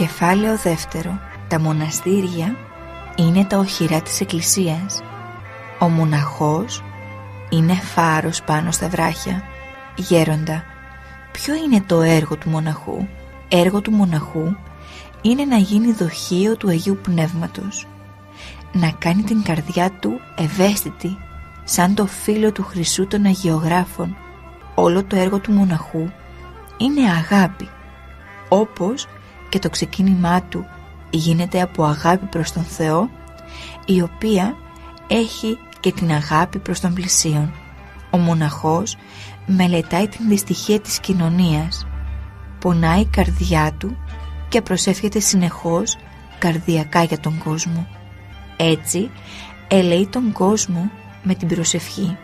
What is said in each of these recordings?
Κεφάλαιο δεύτερο. Τα μοναστήρια είναι τα οχυρά της Εκκλησίας. Ο μοναχός είναι φάρος πάνω στα βράχια. Γέροντα, ποιο είναι το έργο του μοναχού? Έργο του μοναχού είναι να γίνει δοχείο του Αγίου Πνεύματος, να κάνει την καρδιά του ευαίσθητη σαν το φύλλο του χρυσού των αγιογράφων. Όλο το έργο του μοναχού είναι αγάπη, όπως και το ξεκίνημά του γίνεται από αγάπη προς τον Θεό, η οποία έχει και την αγάπη προς τον πλησίον. Ο μοναχός μελετάει την δυστυχία της κοινωνίας, πονάει η καρδιά του και προσεύχεται συνεχώς καρδιακά για τον κόσμο. Έτσι ελέει τον κόσμο με την προσευχή.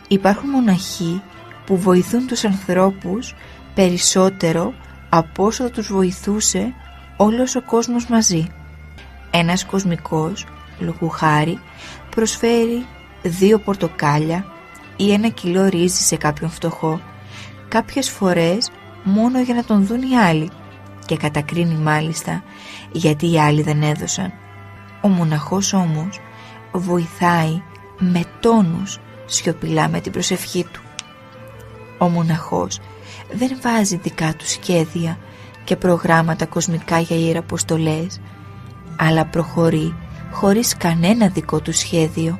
Υπάρχουν μοναχοί που βοηθούν τους ανθρώπους περισσότερο από όσο θα τους βοηθούσε όλος ο κόσμος μαζί. Ένας κοσμικός, λόγου χάρη, προσφέρει 2 πορτοκάλια ή 1 κιλό ρύζι σε κάποιον φτωχό, κάποιες φορές μόνο για να τον δουν οι άλλοι, και κατακρίνει μάλιστα γιατί οι άλλοι δεν έδωσαν. Ο μοναχός όμως βοηθάει με τόνους σιωπηλά με την προσευχή του. Ο μοναχός δεν βάζει δικά του σχέδια και προγράμματα κοσμικά για ιεραποστολές, αλλά προχωρεί χωρίς κανένα δικό του σχέδιο,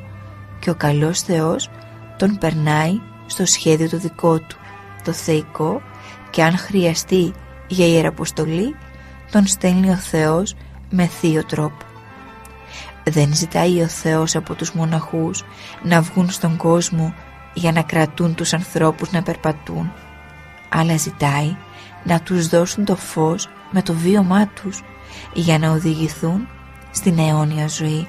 και ο καλός Θεός τον περνάει στο σχέδιο το δικό του, το θεϊκό, και αν χρειαστεί για ιεραποστολή τον στέλνει ο Θεός με θείο τρόπο. Δεν ζητάει ο Θεός από τους μοναχούς να βγουν στον κόσμο για να κρατούν τους ανθρώπους να περπατούν, αλλά ζητάει να τους δώσουν το φως με το βίωμά τους για να οδηγηθούν στην αιώνια ζωή.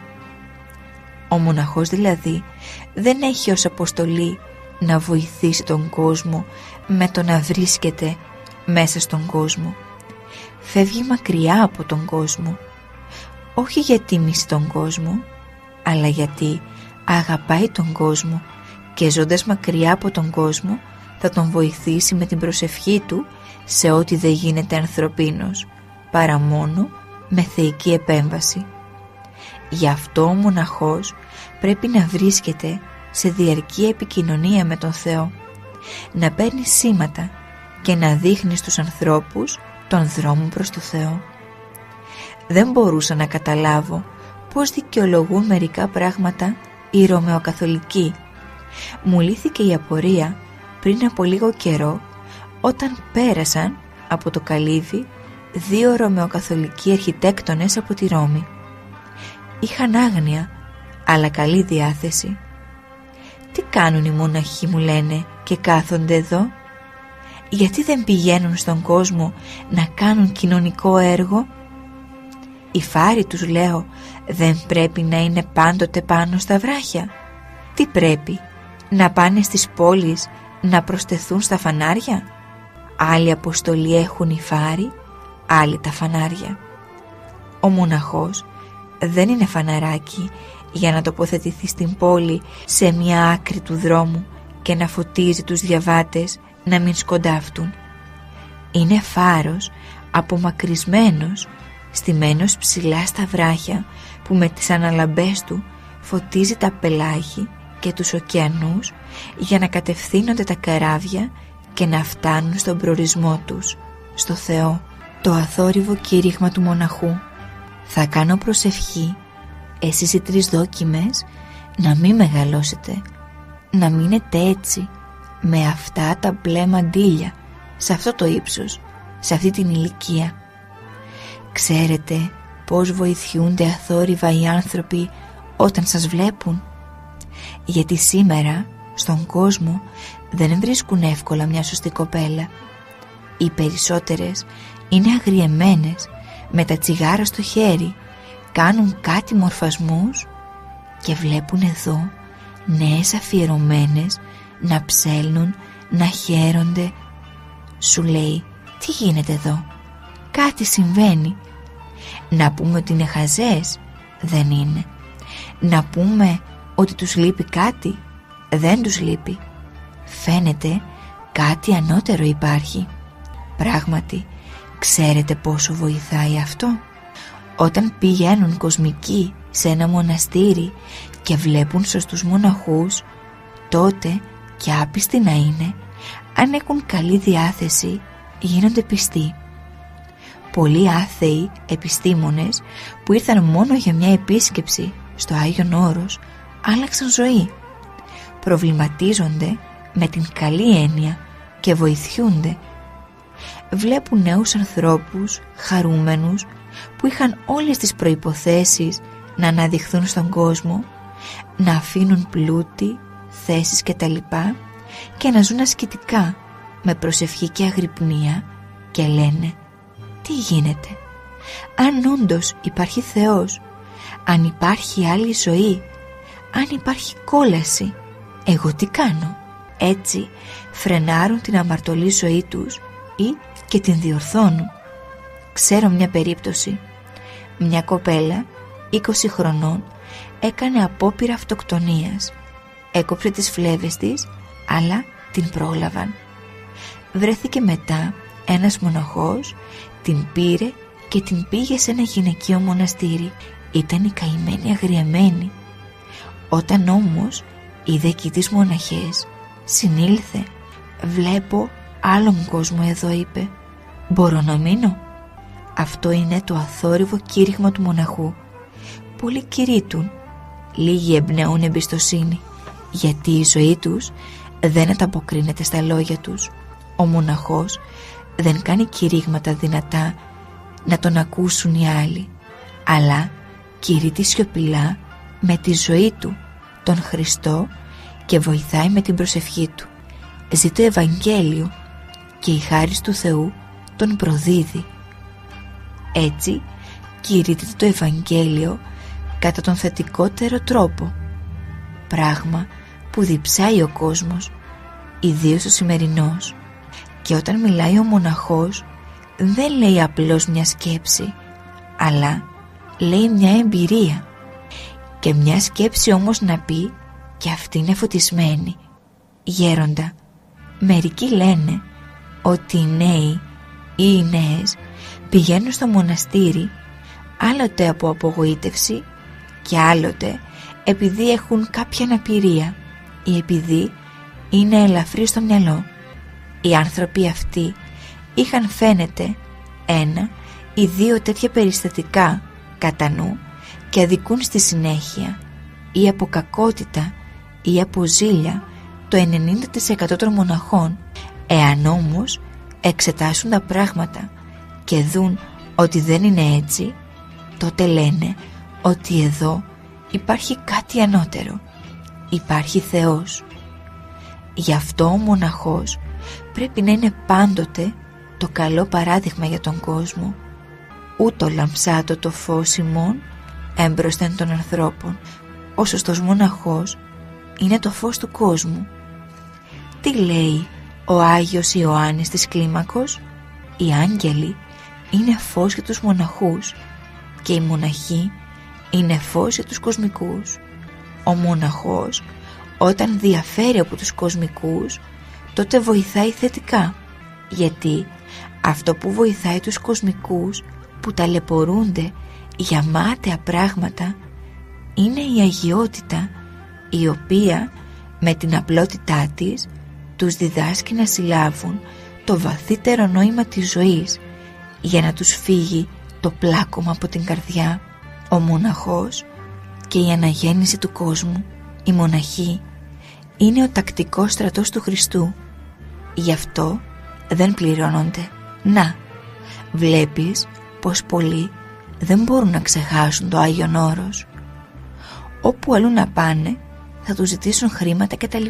Ο μοναχός δηλαδή δεν έχει ως αποστολή να βοηθήσει τον κόσμο με το να βρίσκεται μέσα στον κόσμο. Φεύγει μακριά από τον κόσμο, όχι γιατί μισεί τον κόσμο, αλλά γιατί αγαπάει τον κόσμο, και ζώντας μακριά από τον κόσμο θα τον βοηθήσει με την προσευχή του σε ό,τι δεν γίνεται ανθρωπίνος, παρά μόνο με θεϊκή επέμβαση. Γι' αυτό ο μοναχός πρέπει να βρίσκεται σε διαρκή επικοινωνία με τον Θεό, να παίρνει σήματα και να δείχνει στους ανθρώπους τον δρόμο προς το Θεό. Δεν μπορούσα να καταλάβω πώς δικαιολογούν μερικά πράγματα οι Ρωμαιοκαθολικοί. Μου λύθηκε η απορία πριν από λίγο καιρό, όταν πέρασαν από το καλύβι 2 Ρωμαιοκαθολικοί αρχιτέκτονες από τη Ρώμη. Είχαν άγνοια, αλλά καλή διάθεση. «Τι κάνουν οι μοναχοί», μου λένε, «και κάθονται εδώ? Γιατί δεν πηγαίνουν στον κόσμο να κάνουν κοινωνικό έργο?» «Οι φάροι», τους λέω, «δεν πρέπει να είναι πάντοτε πάνω στα βράχια? Τι πρέπει, να πάνε στις πόλεις να προστεθούν στα φανάρια? Άλλη αποστολή έχουν οι φάροι, άλλη τα φανάρια». Ο μοναχός δεν είναι φαναράκι για να τοποθετηθεί στην πόλη σε μια άκρη του δρόμου και να φωτίζει τους διαβάτες να μην σκοντάφτουν. Είναι φάρος απομακρυσμένος, στημένος ψηλά στα βράχια, που με τις αναλαμπές του φωτίζει τα πελάγη και τους ωκεανούς για να κατευθύνονται τα καράβια και να φτάνουν στον προορισμό τους, στο Θεό. Το αθόρυβο κήρυγμα του μοναχού: «Θα κάνω προσευχή, εσείς οι 3 δόκιμες, να μην μεγαλώσετε, να μείνετε έτσι, με αυτά τα μπλε μαντίλια, σε αυτό το ύψος, σε αυτή την ηλικία». Ξέρετε πώς βοηθιούνται αθόρυβα οι άνθρωποι όταν σας βλέπουν? Γιατί σήμερα στον κόσμο δεν βρίσκουν εύκολα μια σωστή κοπέλα. Οι περισσότερες είναι αγριεμένες, με τα τσιγάρα στο χέρι, κάνουν κάτι μορφασμούς και βλέπουν εδώ νέες αφιερωμένες να ψέλνουν, να χαίρονται. Σου λέει, τι γίνεται εδώ? Κάτι συμβαίνει. Να πούμε ότι είναι χαζές? Δεν είναι. Να πούμε ότι τους λείπει κάτι? Δεν τους λείπει. Φαίνεται κάτι ανώτερο υπάρχει. Πράγματι, Ξέρετε πόσο βοηθάει αυτό? Όταν πηγαίνουν κοσμικοί σε ένα μοναστήρι και βλέπουν σωστούς μοναχούς, τότε και άπιστοι να είναι, αν έχουν καλή διάθεση γίνονται πιστοί. Πολλοί άθεοι επιστήμονες που ήρθαν μόνο για μια επίσκεψη στο Άγιον Όρος άλλαξαν ζωή. Προβληματίζονται με την καλή έννοια και βοηθιούνται. Βλέπουν νέους ανθρώπους χαρούμενους που είχαν όλες τις προϋποθέσεις να αναδειχθούν στον κόσμο, να αφήνουν πλούτη, θέσεις κτλ. Και να ζουν ασκητικά με προσευχή και αγρυπνία και λένε: τι γίνεται? Αν όντως υπάρχει Θεός, αν υπάρχει άλλη ζωή, αν υπάρχει κόλαση, εγώ τι κάνω? Έτσι φρενάρουν την αμαρτωλή ζωή τους ή και την διορθώνουν. Ξέρω μια περίπτωση. Μια κοπέλα 20 χρονών έκανε απόπειρα αυτοκτονίας. Έκοψε τις φλέβες της, αλλά την πρόλαβαν. Βρέθηκε μετά ένας μοναχός, την πήρε και την πήγε σε ένα γυναικείο μοναστήρι. Ήταν η καημένη αγριεμένη. Όταν όμως είδε εκεί τις μοναχές, συνήλθε. Βλέπω άλλον κόσμο εδώ, είπε. Μπορώ να μείνω? Αυτό είναι το αθόρυβο κήρυγμα του μοναχού. Πολλοί κηρύττουν, λίγοι εμπνέουν εμπιστοσύνη, γιατί η ζωή τους δεν ανταποκρίνεται στα λόγια τους. Ο μοναχός δεν κάνει κηρύγματα δυνατά να τον ακούσουν οι άλλοι, αλλά κηρύττει σιωπηλά με τη ζωή του τον Χριστό και βοηθάει με την προσευχή του. Ζει το Ευαγγέλιο και η χάρις του Θεού τον προδίδει. Έτσι κηρύττεται το Ευαγγέλιο κατά τον θετικότερο τρόπο, πράγμα που διψάει ο κόσμος, ιδίως ο σημερινός. Και όταν μιλάει ο μοναχός δεν λέει απλώς μια σκέψη, αλλά λέει μια εμπειρία. Και μια σκέψη όμως να πει και αυτή είναι φωτισμένη. Γέροντα, μερικοί λένε ότι οι νέοι ή οι νέες πηγαίνουν στο μοναστήρι άλλοτε από απογοήτευση και άλλοτε επειδή έχουν κάποια αναπηρία ή επειδή είναι ελαφρύ στο μυαλό. Οι άνθρωποι αυτοί είχαν φαίνεται 1 ή 2 τέτοια περιστατικά κατά νου και αδικούν στη συνέχεια ή από κακότητα ή από ζήλια το 90% των μοναχών. Εάν όμως εξετάσουν τα πράγματα και δουν ότι δεν είναι έτσι, τότε λένε ότι εδώ υπάρχει κάτι ανώτερο, υπάρχει Θεός. Γι' αυτό ο μοναχός πρέπει να είναι πάντοτε το καλό παράδειγμα για τον κόσμο. Ούτω λαμψάτο το φως ημών έμπροσθεν των ανθρώπων. Ο σωστός μοναχός είναι το φως του κόσμου. Τι λέει ο Άγιος Ιωάννης της Κλίμακος? Οι άγγελοι είναι φως για τους μοναχούς και οι μοναχοί είναι φως για τους κοσμικούς. Ο μοναχός όταν διαφέρει από τους κοσμικούς, τότε βοηθάει θετικά, γιατί αυτό που βοηθάει τους κοσμικούς που ταλαιπωρούνται για μάταια πράγματα είναι η αγιότητα, η οποία με την απλότητά της τους διδάσκει να συλλάβουν το βαθύτερο νόημα της ζωής για να τους φύγει το πλάκωμα από την καρδιά. Ο μοναχός και η αναγέννηση του κόσμου, η μοναχή, είναι ο τακτικός στρατός του Χριστού. Γι' αυτό δεν πληρώνονται. Να, βλέπεις πως πολλοί δεν μπορούν να ξεχάσουν το Άγιον Όρος. Όπου αλλού να πάνε θα τους ζητήσουν χρήματα κτλ.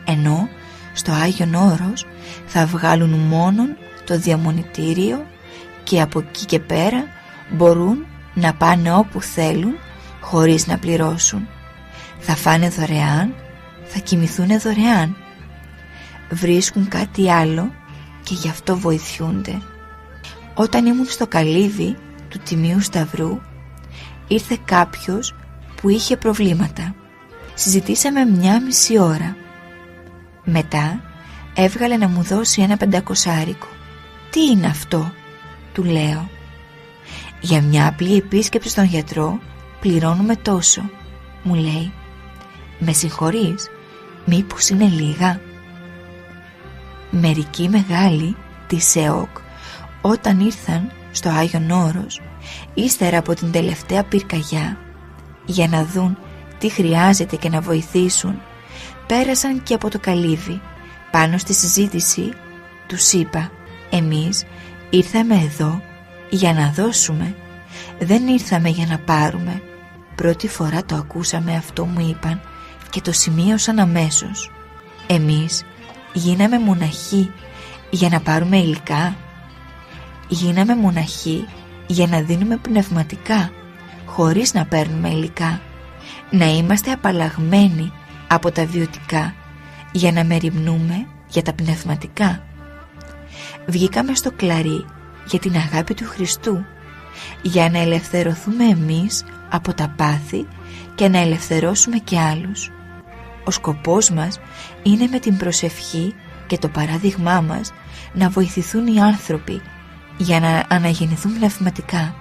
Ενώ στο Άγιον Όρος θα βγάλουν μόνον το διαμονητήριο και από εκεί και πέρα μπορούν να πάνε όπου θέλουν χωρίς να πληρώσουν. Θα φάνε δωρεάν, θα κοιμηθούν δωρεάν. Βρίσκουν κάτι άλλο και γι' αυτό βοηθιούνται. Όταν ήμουν στο καλύβι του Τιμίου Σταυρού, ήρθε κάποιος που είχε προβλήματα. Συζητήσαμε 1,5 ώρα. Μετά έβγαλε να μου δώσει ένα 500. Τι είναι αυτό? του λέω. Για μια απλή επίσκεψη στον γιατρό πληρώνουμε τόσο. Μου λέει. Με συγχωρείς, μήπως είναι λίγα? Μερικοί μεγάλοι της ΕΟΚ, όταν ήρθαν στο Άγιον Όρος, ύστερα από την τελευταία πυρκαγιά, για να δουν τι χρειάζεται και να βοηθήσουν, πέρασαν και από το καλύβι. Πάνω στη συζήτηση τους είπα, εμείς ήρθαμε εδώ για να δώσουμε, δεν ήρθαμε για να πάρουμε. Πρώτη φορά το ακούσαμε αυτό, μου είπαν, και το σημείωσαν αμέσως. Εμείς γίναμε μοναχοί για να πάρουμε υλικά? Γίναμε μοναχοί για να δίνουμε πνευματικά χωρίς να παίρνουμε υλικά, να είμαστε απαλλαγμένοι από τα βιωτικά για να μεριμνούμε για τα πνευματικά. Βγήκαμε στο κλαρί για την αγάπη του Χριστού, για να ελευθερωθούμε εμείς από τα πάθη και να ελευθερώσουμε και άλλους. Ο σκοπός μας είναι με την προσευχή και το παράδειγμά μας να βοηθηθούν οι άνθρωποι για να αναγεννηθούν πνευματικά.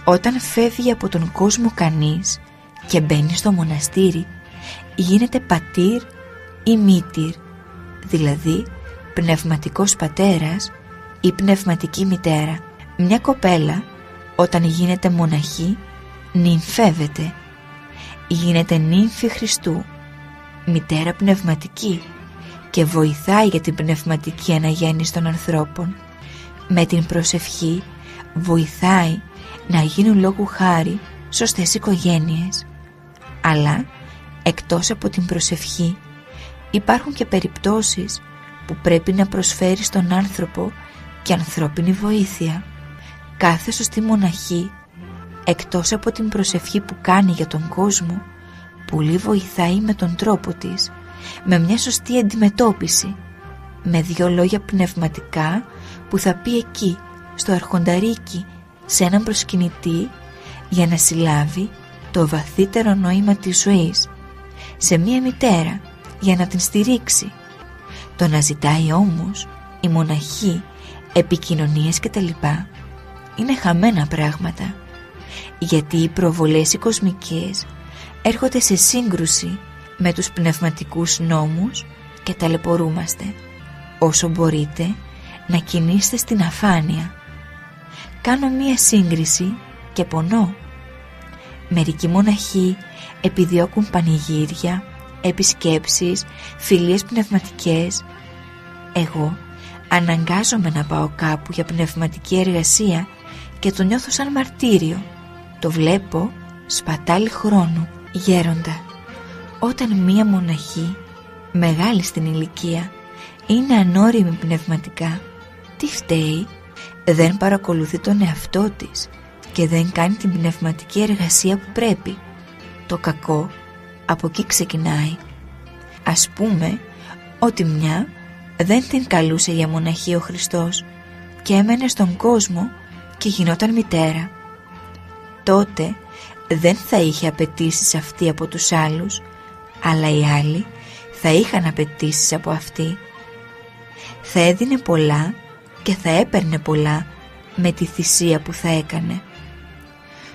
Όταν φεύγει από τον κόσμο κανείς και μπαίνει στο μοναστήρι, γίνεται πατήρ ή μήτηρ, δηλαδή πνευματικός πατέρας ή πνευματική μητέρα. Μια κοπέλα όταν γίνεται μοναχή νυμφεύεται, γίνεται νύμφη Χριστού, μητέρα πνευματική, και βοηθάει για την πνευματική αναγέννηση των ανθρώπων. Με την προσευχή βοηθάει να γίνουν λόγου χάρη σωστές οικογένειες. Αλλά εκτός από την προσευχή υπάρχουν και περιπτώσεις που πρέπει να προσφέρει στον άνθρωπο και ανθρώπινη βοήθεια. Κάθε σωστή μοναχή, εκτός από την προσευχή που κάνει για τον κόσμο, πολύ βοηθάει με τον τρόπο της, με μια σωστή αντιμετώπιση, με 2 λόγια πνευματικά που θα πει εκεί στο αρχονταρίκι σε έναν προσκυνητή, για να συλλάβει το βαθύτερο νόημα της ζωής, σε μία μητέρα για να την στηρίξει. Το να ζητάει όμως η μοναχή επικοινωνίες και τα λοιπά είναι χαμένα πράγματα, γιατί οι προβολές οι κοσμικές έρχονται σε σύγκρουση με τους πνευματικούς νόμους και ταλαιπωρούμαστε. Όσο μπορείτε να κινείστε στην αφάνεια. Κάνω μία σύγκριση και πονώ. Μερικοί μοναχοί επιδιώκουν πανηγύρια, επισκέψεις, φιλίες πνευματικές. Εγώ αναγκάζομαι να πάω κάπου για πνευματική εργασία και το νιώθω σαν μαρτύριο. Το βλέπω σπατάλη χρόνου. Γέροντα, όταν μία μοναχή μεγάλη στην ηλικία είναι ανώριμη πνευματικά, τι φταίει? Δεν παρακολουθεί τον εαυτό της και δεν κάνει την πνευματική εργασία που πρέπει. Το κακό από εκεί ξεκινάει. Ας πούμε ότι μια δεν την καλούσε για μοναχή ο Χριστός και έμενε στον κόσμο και γινόταν μητέρα. Τότε δεν θα είχε απαιτήσεις αυτή από τους άλλους, αλλά οι άλλοι θα είχαν απαιτήσεις από αυτή. Θα έδινε πολλά και θα έπαιρνε πολλά με τη θυσία που θα έκανε.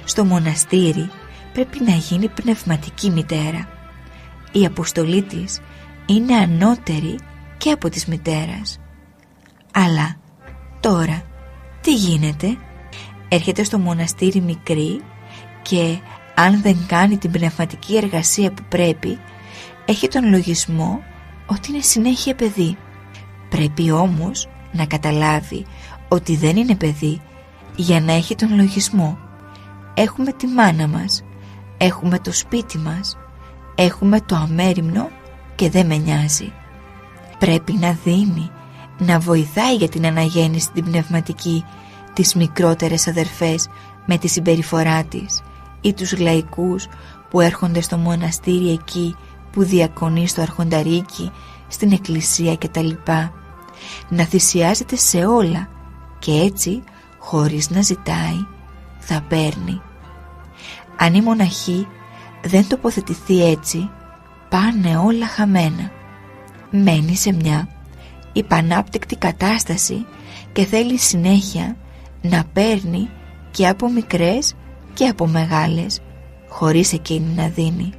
Στο μοναστήρι πρέπει να γίνει πνευματική μητέρα. Η αποστολή της είναι ανώτερη και από της μητέρας. Αλλά τώρα τι γίνεται? Έρχεται στο μοναστήρι μικρή και αν δεν κάνει την πνευματική εργασία που πρέπει, έχει τον λογισμό ότι είναι συνέχεια παιδί. Πρέπει όμως να καταλάβει ότι δεν είναι παιδί για να έχει τον λογισμό. Έχουμε τη μάνα μας, έχουμε το σπίτι μας, έχουμε το αμέριμνο και δεν με νοιάζει. Πρέπει να δίνει, να βοηθάει για την αναγέννηση την πνευματική τις μικρότερες αδερφές με τη συμπεριφορά της ή τους λαϊκούς που έρχονται στο μοναστήρι εκεί που διακονεί στο αρχονταρίκι, στην εκκλησία κτλ. Να θυσιάζεται σε όλα και έτσι χωρίς να ζητάει θα παίρνει. Αν η μοναχή δεν τοποθετηθεί έτσι, πάνε όλα χαμένα. Μένει σε μια υπανάπτυκτη κατάσταση και θέλει συνέχεια να παίρνει και από μικρές και από μεγάλες, χωρίς εκείνη να δίνει.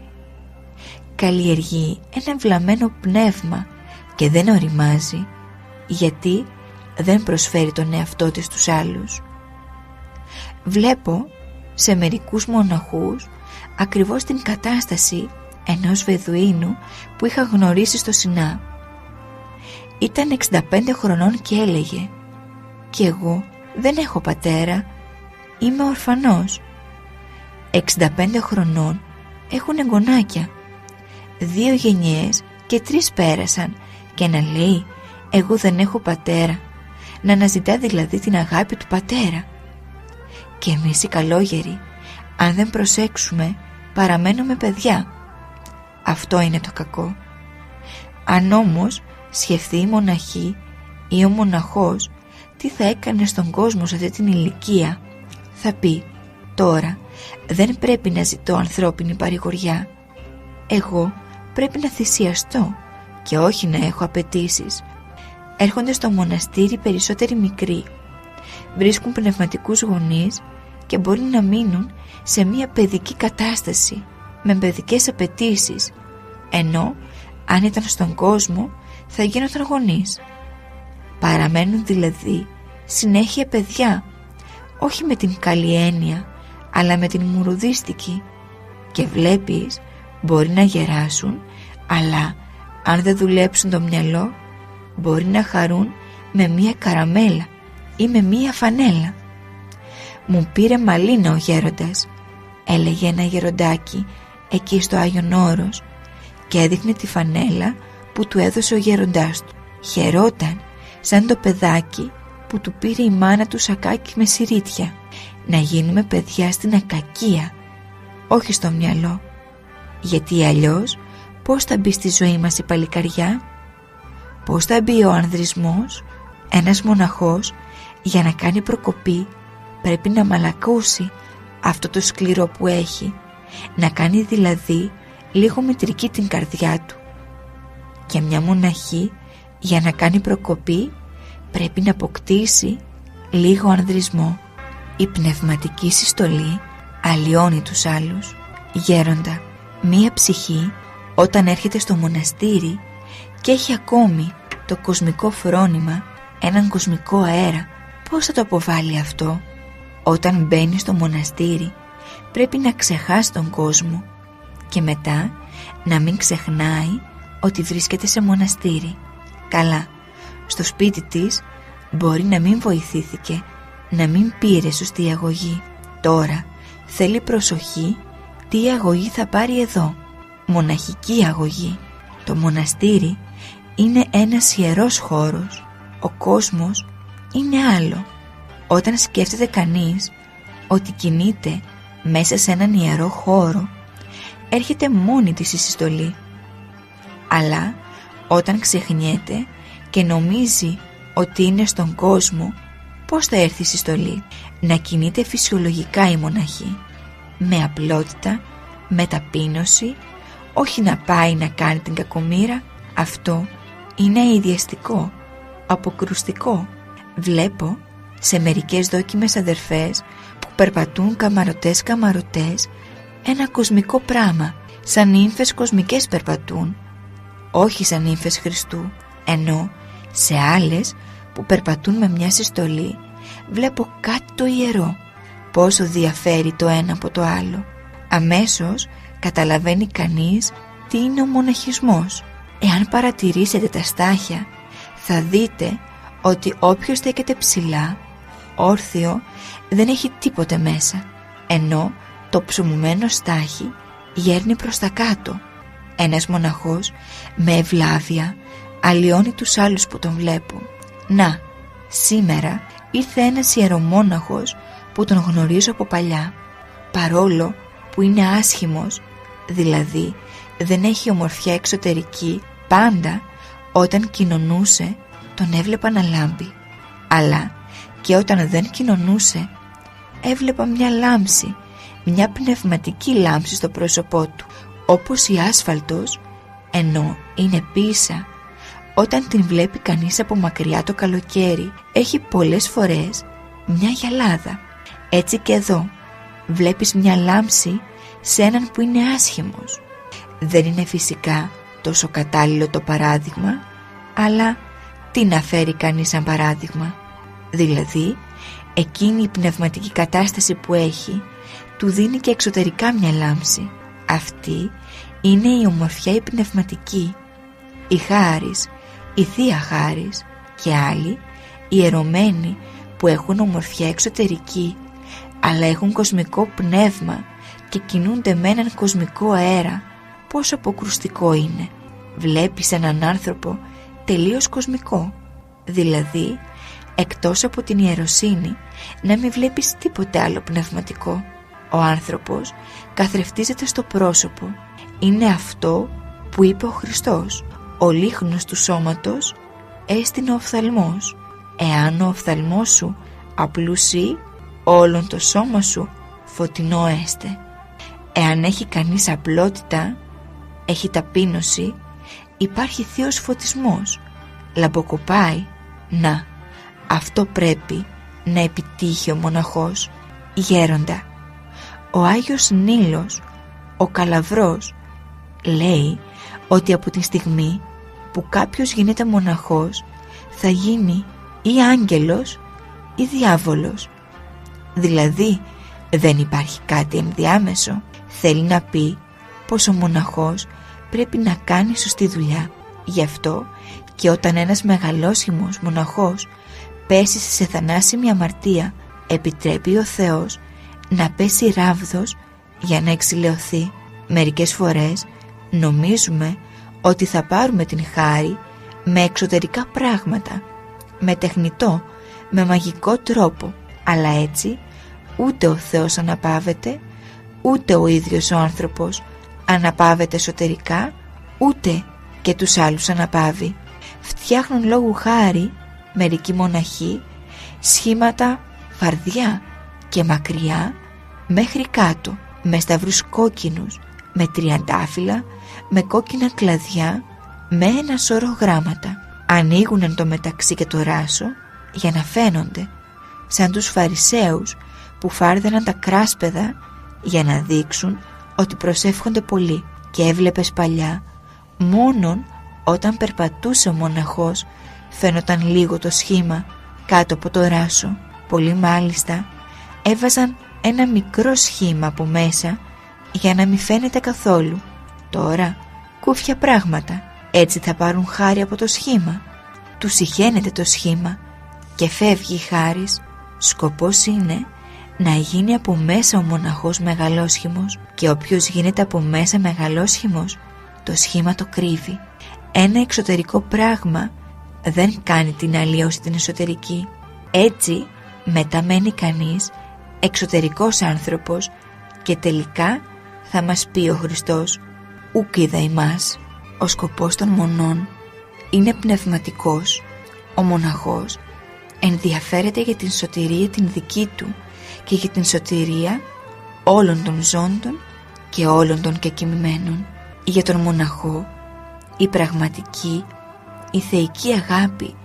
Καλλιεργεί ένα βλαμμένο πνεύμα και δεν οριμάζει, γιατί δεν προσφέρει τον εαυτό της στους άλλους. Βλέπω σε μερικούς μοναχούς ακριβώς την κατάσταση ενός Βεδουίνου που είχα γνωρίσει στο Σινά. Ήταν 65 χρονών και έλεγε «Κι εγώ δεν έχω πατέρα, είμαι ορφανός». 65 χρονών έχουν εγγονάκια, 2 γενιές και 3 πέρασαν, και να λέει «Εγώ δεν έχω πατέρα», να αναζητά δηλαδή την αγάπη του πατέρα. Και εμείς οι καλόγεροι, αν δεν προσέξουμε, παραμένουμε παιδιά. Αυτό είναι το κακό. Αν όμως σκεφτεί η μοναχή ή ο μοναχός τι θα έκανε στον κόσμο σε αυτή την ηλικία, θα πει «Τώρα δεν πρέπει να ζητώ ανθρώπινη παρηγοριά. Εγώ πρέπει να θυσιαστώ και όχι να έχω απαιτήσεις». Έρχονται στο μοναστήρι περισσότεροι μικροί, βρίσκουν πνευματικούς γονείς και μπορεί να μείνουν σε μια παιδική κατάσταση με παιδικές απαιτήσεις, ενώ αν ήταν στον κόσμο θα γίνονταν γονείς. Παραμένουν δηλαδή συνέχεια παιδιά, όχι με την καλή έννοια, αλλά με την μουρουδίστικη, και βλέπεις μπορεί να γεράσουν, αλλά αν δεν δουλέψουν το μυαλό μπορεί να χαρούν με μία καραμέλα ή με μία φανέλα. «Μου πήρε μαλίνα ο γέροντας», έλεγε ένα γεροντάκι εκεί στο Άγιον Όρος, και έδειχνε τη φανέλα που του έδωσε ο γέροντάς του. Χαιρόταν σαν το παιδάκι που του πήρε η μάνα του σακάκι με σιρίτια. Να γίνουμε παιδιά στην ακακία, όχι στο μυαλό, γιατί αλλιώς πώς θα μπει στη ζωή μας η παλικαριά, πώς θα μπει ο ανδρισμός? Ένας μοναχός για να κάνει προκοπή πρέπει να μαλακώσει αυτό το σκληρό που έχει, να κάνει δηλαδή λίγο μητρική την καρδιά του. Και μια μοναχή για να κάνει προκοπή πρέπει να αποκτήσει λίγο ανδρισμό. Η πνευματική συστολή αλλοιώνει τους άλλους. Γέροντα, μία ψυχή όταν έρχεται στο μοναστήρι και έχει ακόμη το κοσμικό φρόνημα, έναν κοσμικό αέρα, πώς θα το αποβάλει αυτό? Όταν μπαίνει στο μοναστήρι πρέπει να ξεχάσει τον κόσμο και μετά να μην ξεχνάει ότι βρίσκεται σε μοναστήρι. Καλά, στο σπίτι της μπορεί να μην βοηθήθηκε, να μην πήρε σωστή αγωγή. Τώρα θέλει προσοχή τι αγωγή θα πάρει εδώ. Μοναχική αγωγή. Το μοναστήρι είναι ένας ιερός χώρος, ο κόσμος είναι άλλο. Όταν σκέφτεται κανείς ότι κινείται μέσα σε έναν ιερό χώρο, έρχεται μόνη της η συστολή. Αλλά όταν ξεχνιέται και νομίζει ότι είναι στον κόσμο, πώς θα έρθει η συστολή? Να κινείται φυσιολογικά η μοναχή, με απλότητα, με ταπείνωση, όχι να πάει να κάνει την κακομοίρα. Αυτό είναι αηδιαστικό, αποκρουστικό. Βλέπω σε μερικές δόκιμες αδερφές που περπατούν καμαρωτές ένα κοσμικό πράμα, σαν νύμφες κοσμικές περπατούν, όχι σαν νύμφες Χριστού. Ενώ σε άλλες που περπατούν με μια συστολή βλέπω κάτι το ιερό, πόσο διαφέρει το ένα από το άλλο. Αμέσως καταλαβαίνει κανείς τι είναι ο μοναχισμός. Εάν παρατηρήσετε τα στάχια θα δείτε ότι όποιος στέκεται ψηλά, όρθιο, δεν έχει τίποτε μέσα, ενώ το ψωμωμένο στάχι γέρνει προς τα κάτω. Ένας μοναχός με ευλάβεια αλλοιώνει τους άλλους που τον βλέπουν. Να, σήμερα ήρθε ένας ιερομόναχος που τον γνωρίζω από παλιά, παρόλο που είναι άσχημος, δηλαδή δεν έχει ομορφιά εξωτερική, πάντα όταν κοινωνούσε τον έβλεπα να λάμπει, αλλά και όταν δεν κοινωνούσε έβλεπα μια λάμψη, μια πνευματική λάμψη στο πρόσωπό του, όπως η άσφαλτος, ενώ είναι πίσα. Όταν την βλέπει κανείς από μακριά το καλοκαίρι, έχει πολλές φορές μια γυαλάδα. Έτσι και εδώ βλέπεις μια λάμψη σε έναν που είναι άσχημος. Δεν είναι φυσικά τόσο κατάλληλο το παράδειγμα, αλλά τι να φέρει κανείς σαν παράδειγμα? Δηλαδή, εκείνη η πνευματική κατάσταση που έχει του δίνει και εξωτερικά μια λάμψη. Αυτή είναι η ομορφιά η πνευματική, η χάρις, η θεία χάρις, και άλλοι ιερωμένοι που έχουν ομορφιά εξωτερική, αλλά έχουν κοσμικό πνεύμα και κινούνται με έναν κοσμικό αέρα. Πόσο αποκρουστικό είναι! Βλέπεις έναν άνθρωπο τελείως κοσμικό, δηλαδή εκτός από την ιεροσύνη να μην βλέπεις τίποτε άλλο πνευματικό. Ο άνθρωπος καθρεφτίζεται στο πρόσωπο. Είναι αυτό που είπε ο Χριστός: ο λίχνος του σώματος έστεινε ο οφθαλμός. Εάν ο οφθαλμός σου απλούσιει, όλον το σώμα σου φωτεινό έστε. Εάν έχει κανείς απλότητα, έχει ταπείνωση, υπάρχει θείος φωτισμός, λαμποκοπάει. Να, αυτό πρέπει να επιτύχει ο μοναχός. Γέροντα, ο Άγιος Νήλος, ο Καλαβρός, λέει ότι από τη στιγμή που κάποιος γίνεται μοναχός θα γίνει ή άγγελος ή διάβολος. Δηλαδή δεν υπάρχει κάτι ενδιάμεσο. Θέλει να πει πως ο μοναχός πρέπει να κάνει σωστή δουλειά. Γι' αυτό και όταν ένας μεγαλόσχημος μοναχός πέσει σε θανάσιμη αμαρτία, επιτρέπει ο Θεός να πέσει ράβδος για να εξηλαιωθεί. Μερικές φορές νομίζουμε ότι θα πάρουμε την χάρη με εξωτερικά πράγματα, με τεχνητό, με μαγικό τρόπο, αλλά έτσι ούτε ο Θεός αναπαύεται, ούτε ο ίδιος ο άνθρωπος αναπαύεται εσωτερικά, ούτε και τους άλλους αναπαύει. Φτιάχνουν λόγου χάρη μερικοί μοναχοί σχήματα φαρδιά και μακριά μέχρι κάτω, με σταυρούς κόκκινους, με τριαντάφυλλα, με κόκκινα κλαδιά, με ένα σωρό γράμματα. Ανοίγουν εν τω μεταξύ και το ράσο για να φαίνονται, σαν τους Φαρισαίους που φάρδαιναν τα κράσπεδα για να δείξουν ότι προσεύχονται πολύ. Και έβλεπες παλιά μόνον όταν περπατούσε ο μοναχός φαίνονταν λίγο το σχήμα κάτω από το ράσο. Πολλοί μάλιστα έβαζαν ένα μικρό σχήμα από μέσα για να μην φαίνεται καθόλου. Τώρα κούφια πράγματα, έτσι θα πάρουν χάρη από το σχήμα. Τους συχαίνεται το σχήμα και φεύγει η χάρις. Σκοπός είναι να γίνει από μέσα ο μοναχός μεγαλόσχημος, και όποιος γίνεται από μέσα μεγαλόσχημος, το σχήμα το κρύβει. Ένα εξωτερικό πράγμα δεν κάνει την αλλίωση την εσωτερική. Έτσι μετά μένει κανείς εξωτερικός άνθρωπος και τελικά θα μας πει ο Χριστός: ουκ είδα ημάς. Ο σκοπός των μονών είναι πνευματικός. Ο μοναχός ενδιαφέρεται για την σωτηρία την δική του και για την σωτηρία όλων των ζώντων και όλων των κεκοιμημένων. Για τον μοναχό η πραγματική, η θεϊκή αγάπη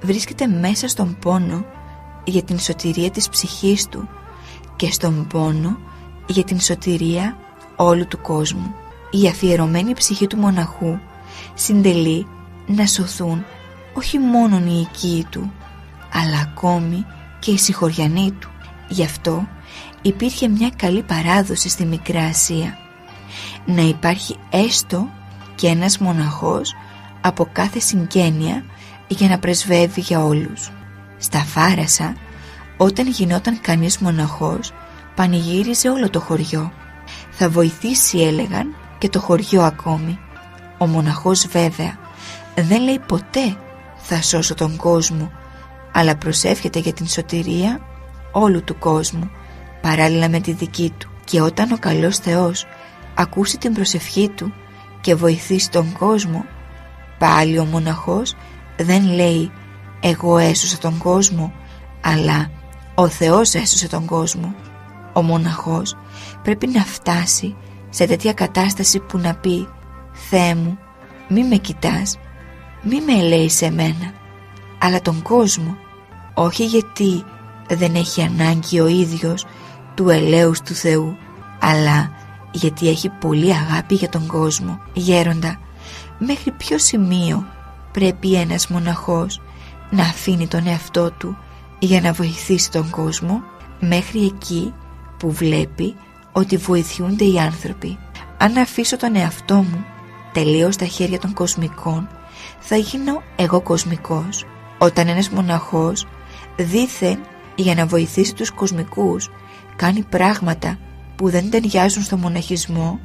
βρίσκεται μέσα στον πόνο για την σωτηρία της ψυχής του και στον πόνο για την σωτηρία όλου του κόσμου. Η αφιερωμένη ψυχή του μοναχού συντελεί να σωθούν όχι μόνο οι οικοί του, αλλά ακόμη και οι συγχωριανοί του. Γι' αυτό υπήρχε μια καλή παράδοση στη Μικρά Ασία, να υπάρχει έστω και ένας μοναχός από κάθε συγγένεια για να πρεσβεύει για όλους. Στα Φάρασα, όταν γινόταν κανείς μοναχός, πανηγύριζε όλο το χωριό. Θα βοηθήσει, έλεγαν, και το χωριό ακόμη. Ο μοναχός βέβαια δεν λέει ποτέ θα σώσω τον κόσμο, αλλά προσεύχεται για την σωτηρία όλου του κόσμου παράλληλα με τη δική του. Και όταν ο καλός Θεός ακούσει την προσευχή του και βοηθήσει τον κόσμο, πάλι ο μοναχός δεν λέει εγώ έσωσα τον κόσμο, αλλά ο Θεός έσωσε τον κόσμο. Ο μοναχός πρέπει να φτάσει σε τέτοια κατάσταση που να πει: Θεέ μου, μη με κοιτάς, μη με ελέεις εμένα, αλλά τον κόσμο. Όχι γιατί δεν έχει ανάγκη ο ίδιος του ελέους του Θεού, αλλά γιατί έχει πολύ αγάπη για τον κόσμο. Γέροντα, μέχρι ποιο σημείο πρέπει ένας μοναχός να αφήνει τον εαυτό του για να βοηθήσει τον κόσμο? Μέχρι εκεί που βλέπει ότι βοηθούνται οι άνθρωποι. Αν αφήσω τον εαυτό μου τελείως στα χέρια των κοσμικών, θα γίνω εγώ κοσμικός. Όταν ένας μοναχός δήθεν για να βοηθήσει τους κοσμικούς κάνει πράγματα που δεν ταιριάζουν στο μοναχισμό,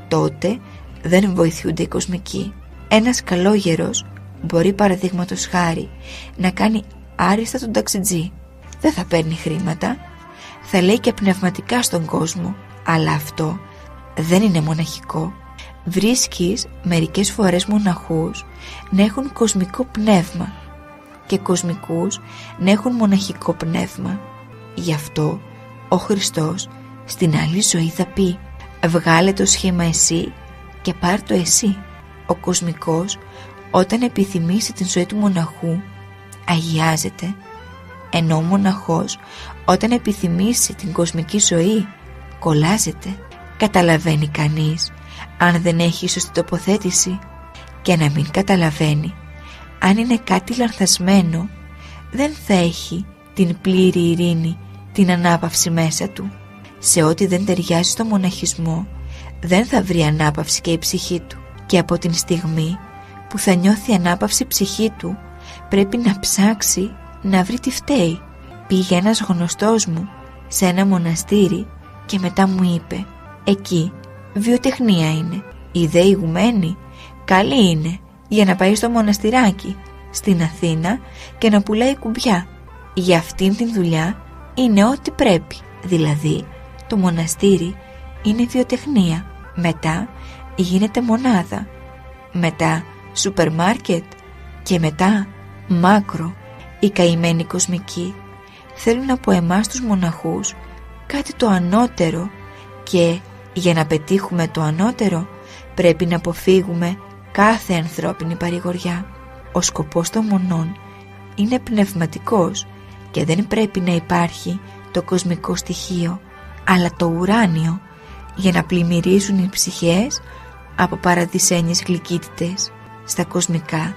τότε δεν βοηθούνται οι κοσμικοί. Ένας καλόγερος μπορεί παραδείγματος χάρη να κάνει άριστα τον ταξιτζή. Δεν θα παίρνει χρήματα, θα λέει και πνευματικά στον κόσμο, αλλά αυτό δεν είναι μοναχικό. Βρίσκεις μερικές φορές μοναχούς να έχουν κοσμικό πνεύμα και κοσμικούς να έχουν μοναχικό πνεύμα. Γι' αυτό ο Χριστός στην άλλη ζωή θα πει: βγάλε το σχήμα εσύ και πάρ' το εσύ. Ο κοσμικός όταν επιθυμήσει την ζωή του μοναχού αγιάζεται, ενώ ο μοναχός όταν επιθυμήσει την κοσμική ζωή κολλάζεται. Καταλαβαίνει κανείς αν δεν έχει σωστή τοποθέτηση? Και να μην καταλαβαίνει, αν είναι κάτι λανθασμένο, δεν θα έχει την πλήρη ειρήνη, την ανάπαυση μέσα του. Σε ό,τι δεν ταιριάζει στο μοναχισμό δεν θα βρει ανάπαυση και η ψυχή του. Και από την στιγμή που θα νιώθει ανάπαυση η ψυχή του, πρέπει να ψάξει να βρει τι φταίει. Πήγε ένας γνωστός μου σε ένα μοναστήρι και μετά μου είπε: εκεί βιοτεχνία είναι. Η δε ηγουμένη καλή είναι για να πάει στο μοναστηράκι στην Αθήνα και να πουλάει κουμπιά. Για αυτήν την δουλειά είναι ό,τι πρέπει. Δηλαδή το μοναστήρι είναι βιοτεχνία, μετά γίνεται μονάδα, μετά σούπερ μάρκετ και μετά μάκρο. Οι καημένοι κοσμικοί θέλουν από εμάς τους μοναχούς κάτι το ανώτερο, και για να πετύχουμε το ανώτερο πρέπει να αποφύγουμε κάθε ανθρώπινη παρηγοριά. Ο σκοπός των μονών είναι πνευματικός και δεν πρέπει να υπάρχει το κοσμικό στοιχείο, αλλά το ουράνιο, για να πλημμυρίζουν οι ψυχές από παραδεισένιες γλυκύτητες. Στα κοσμικά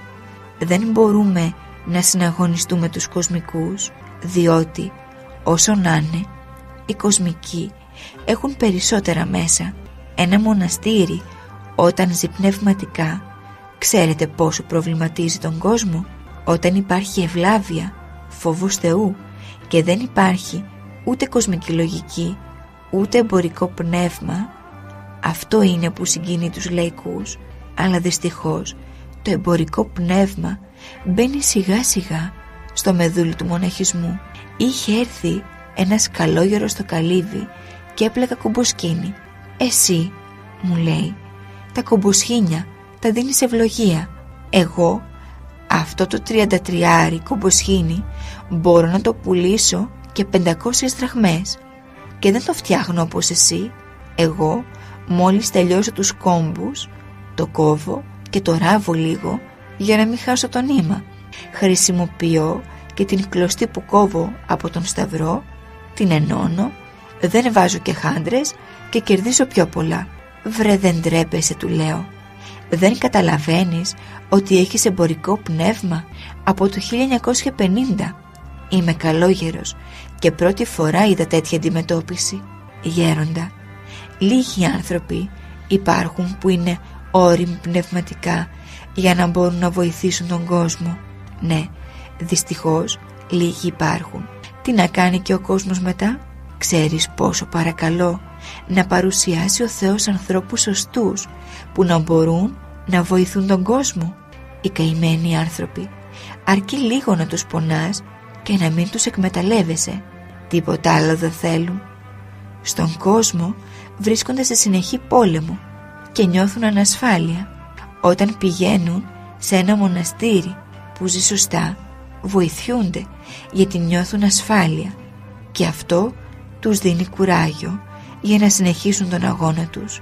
δεν μπορούμε να συναγωνιστούμε τους κοσμικούς, διότι όσο να είναι, οι κοσμικοί έχουν περισσότερα μέσα. Ένα μοναστήρι όταν ζει πνευματικά, ξέρετε πόσο προβληματίζει τον κόσμο? Όταν υπάρχει ευλάβεια, φόβος Θεού και δεν υπάρχει ούτε κοσμική λογική ούτε εμπορικό πνεύμα, αυτό είναι που συγκινεί τους λαϊκούς. Αλλά δυστυχώς το εμπορικό πνεύμα μπαίνει σιγά σιγά στο μεδούλι του μοναχισμού. Είχε έρθει ένας καλόγερος στο καλύβι και έπλεκα κομποσκίνη. Εσύ, μου λέει, τα κομποσχήνια τα δίνεις ευλογία. Εγώ αυτό το 33 κομποσχήνι μπορώ να το πουλήσω και 500 δραχμές και δεν το φτιάχνω όπως εσύ. Εγώ μόλις τελειώσω τους κόμπους το κόβω και το ράβω λίγο για να μην χάσω το νήμα. Χρησιμοποιώ και την κλωστή που κόβω από τον σταυρό, την ενώνω, δεν βάζω και χάντρες και κερδίζω πιο πολλά. Βρε, δεν τρέπεσαι, του λέω. Δεν καταλαβαίνεις ότι έχεις εμπορικό πνεύμα? Από το 1950 είμαι καλόγερος και πρώτη φορά είδα τέτοια αντιμετώπιση. Γέροντα, λίγοι άνθρωποι υπάρχουν που είναι όριμοι πνευματικά για να μπορούν να βοηθήσουν τον κόσμο. Ναι, δυστυχώς λίγοι υπάρχουν. Τι να κάνει και ο κόσμος μετά? Ξέρεις πόσο παρακαλώ να παρουσιάσει ο Θεός ανθρώπους σωστούς που να μπορούν να βοηθούν τον κόσμο? Οι καημένοι άνθρωποι αρκεί λίγο να τους πονάς και να μην τους εκμεταλλεύεσαι. Τίποτα άλλο δεν θέλουν. Στον κόσμο βρίσκονται σε συνεχή πόλεμο και νιώθουν ανασφάλεια. Όταν πηγαίνουν σε ένα μοναστήρι που ζει σωστά, βοηθιούνται γιατί νιώθουν ασφάλεια και αυτό τους δίνει κουράγιο για να συνεχίσουν τον αγώνα τους.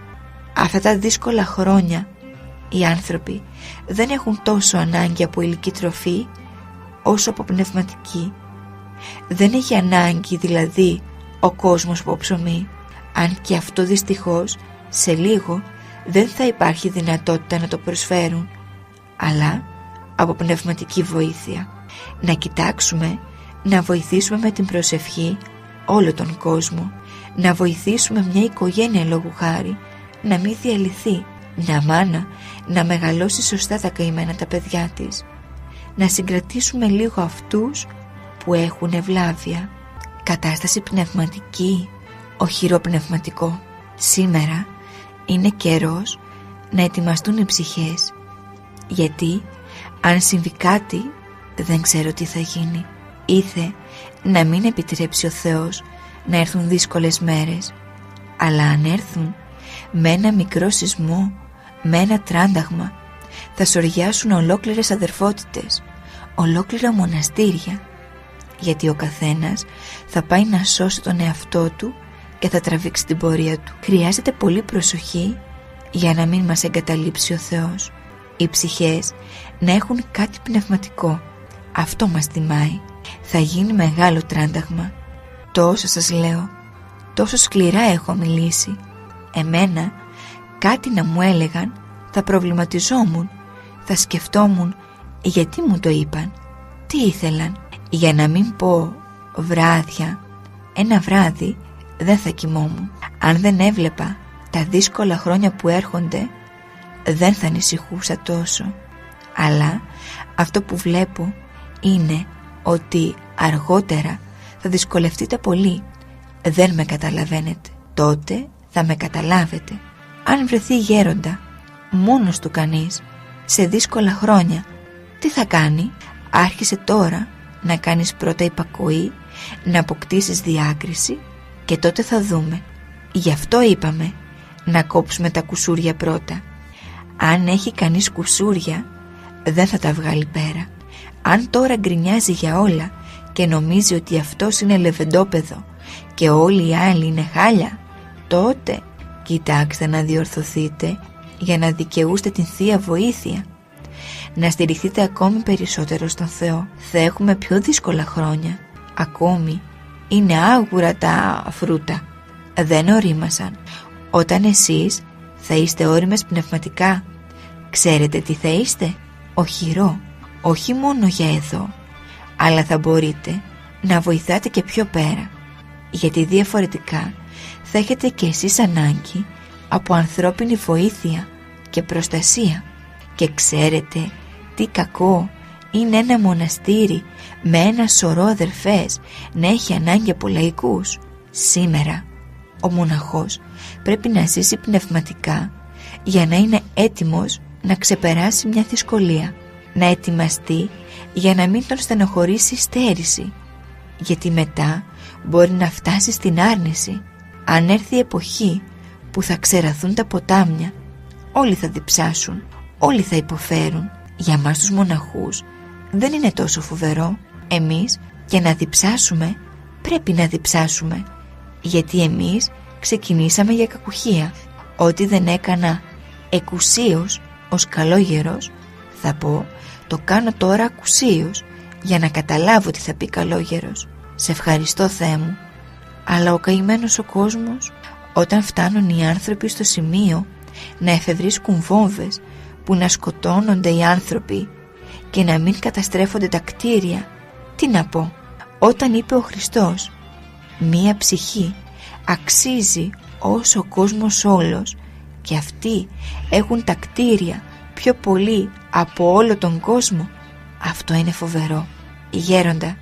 Αυτά τα δύσκολα χρόνια οι άνθρωποι δεν έχουν τόσο ανάγκη από υλική τροφή όσο από πνευματική. Δεν έχει ανάγκη δηλαδή ο κόσμος από ψωμί, αν και αυτό δυστυχώς σε λίγο δεν θα υπάρχει δυνατότητα να το προσφέρουν, αλλά από πνευματική βοήθεια. Να κοιτάξουμε να βοηθήσουμε με την προσευχή όλο τον κόσμο, να βοηθήσουμε μια οικογένεια λόγου χάρη να μην διαλυθεί, μια μάνα να μεγαλώσει σωστά τα καημένα τα παιδιά της, να συγκρατήσουμε λίγο αυτούς που έχουν ευλάβεια. Κατάσταση πνευματική, οχυρό πνευματικό. Σήμερα είναι καιρός να ετοιμαστούν οι ψυχές, γιατί αν συμβεί κάτι δεν ξέρω τι θα γίνει. Ήθε να μην επιτρέψει ο Θεός να έρθουν δύσκολες μέρες, αλλά αν έρθουν με ένα μικρό σεισμό, με ένα τράνταγμα, θα σοριάσουν ολόκληρες αδερφότητες, ολόκληρα μοναστήρια, γιατί ο καθένας θα πάει να σώσει τον εαυτό του και θα τραβήξει την πορεία του. Χρειάζεται πολύ προσοχή για να μην μας εγκαταλείψει ο Θεός. Οι ψυχές να έχουν κάτι πνευματικό, αυτό μας τιμάει. Θα γίνει μεγάλο τράνταγμα. Τόσο σας λέω, τόσο σκληρά έχω μιλήσει. Εμένα κάτι να μου έλεγαν θα προβληματιζόμουν, θα σκεφτόμουν γιατί μου το είπαν, τι ήθελαν. Για να μην πω βράδια, ένα βράδυ δεν θα κοιμόμουν. Αν δεν έβλεπα τα δύσκολα χρόνια που έρχονται, δεν θα ανησυχούσα τόσο. Αλλά αυτό που βλέπω είναι ότι αργότερα θα δυσκολευτείτε πολύ. Δεν με καταλαβαίνετε. Τότε θα με καταλάβετε. Αν βρεθεί γέροντα, μόνος του κανείς, σε δύσκολα χρόνια, τι θα κάνει? Άρχισε τώρα να κάνεις πρώτα υπακοή, να αποκτήσεις διάκριση και τότε θα δούμε. Γι' αυτό είπαμε να κόψουμε τα κουσούρια πρώτα. Αν έχει κανείς κουσούρια, δεν θα τα βγάλει πέρα. Αν τώρα γκρινιάζει για όλα και νομίζει ότι αυτός είναι λεβεντόπεδο και όλοι οι άλλοι είναι χάλια, τότε κοιτάξτε να διορθωθείτε για να δικαιούστε την Θεία Βοήθεια. Να στηριχθείτε ακόμη περισσότερο στον Θεό. Θα έχουμε πιο δύσκολα χρόνια. Ακόμη είναι άγουρα τα φρούτα. Δεν ορίμασαν. Όταν εσείς θα είστε όριμες πνευματικά, ξέρετε τι θα είστε? Οχυρό. Όχι μόνο για εδώ, αλλά θα μπορείτε να βοηθάτε και πιο πέρα, γιατί διαφορετικά θα έχετε και εσείς ανάγκη από ανθρώπινη βοήθεια και προστασία. Και ξέρετε τι κακό είναι ένα μοναστήρι με ένα σωρό αδερφές να έχει ανάγκη από λαϊκούς. Σήμερα ο μοναχός πρέπει να ζήσει πνευματικά για να είναι έτοιμος να ξεπεράσει μια δυσκολία, να ετοιμαστεί για να μην τον στενοχωρήσει η στέρηση, γιατί μετά μπορεί να φτάσει στην άρνηση. Αν έρθει η εποχή που θα ξεραθούν τα ποτάμια, όλοι θα διψάσουν, όλοι θα υποφέρουν. Για μας τους μοναχούς δεν είναι τόσο φοβερό. Εμείς και να διψάσουμε πρέπει να διψάσουμε, γιατί εμείς ξεκινήσαμε για κακουχία. Ό,τι δεν έκανα εκουσίως ως καλόγερος, θα πω το κάνω τώρα ακουσίως, για να καταλάβω τι θα πει καλόγερος. Σε ευχαριστώ, Θεέ μου. Αλλά ο καημένος ο κόσμος, όταν φτάνουν οι άνθρωποι στο σημείο να εφευρίσκουν βόμβες που να σκοτώνονται οι άνθρωποι και να μην καταστρέφονται τα κτίρια, τι να πω? Όταν είπε ο Χριστός, μία ψυχή αξίζει όσο ο κόσμος όλος, και αυτοί έχουν τα κτίρια πιο πολύ από όλο τον κόσμο, αυτό είναι φοβερό. Γέροντα,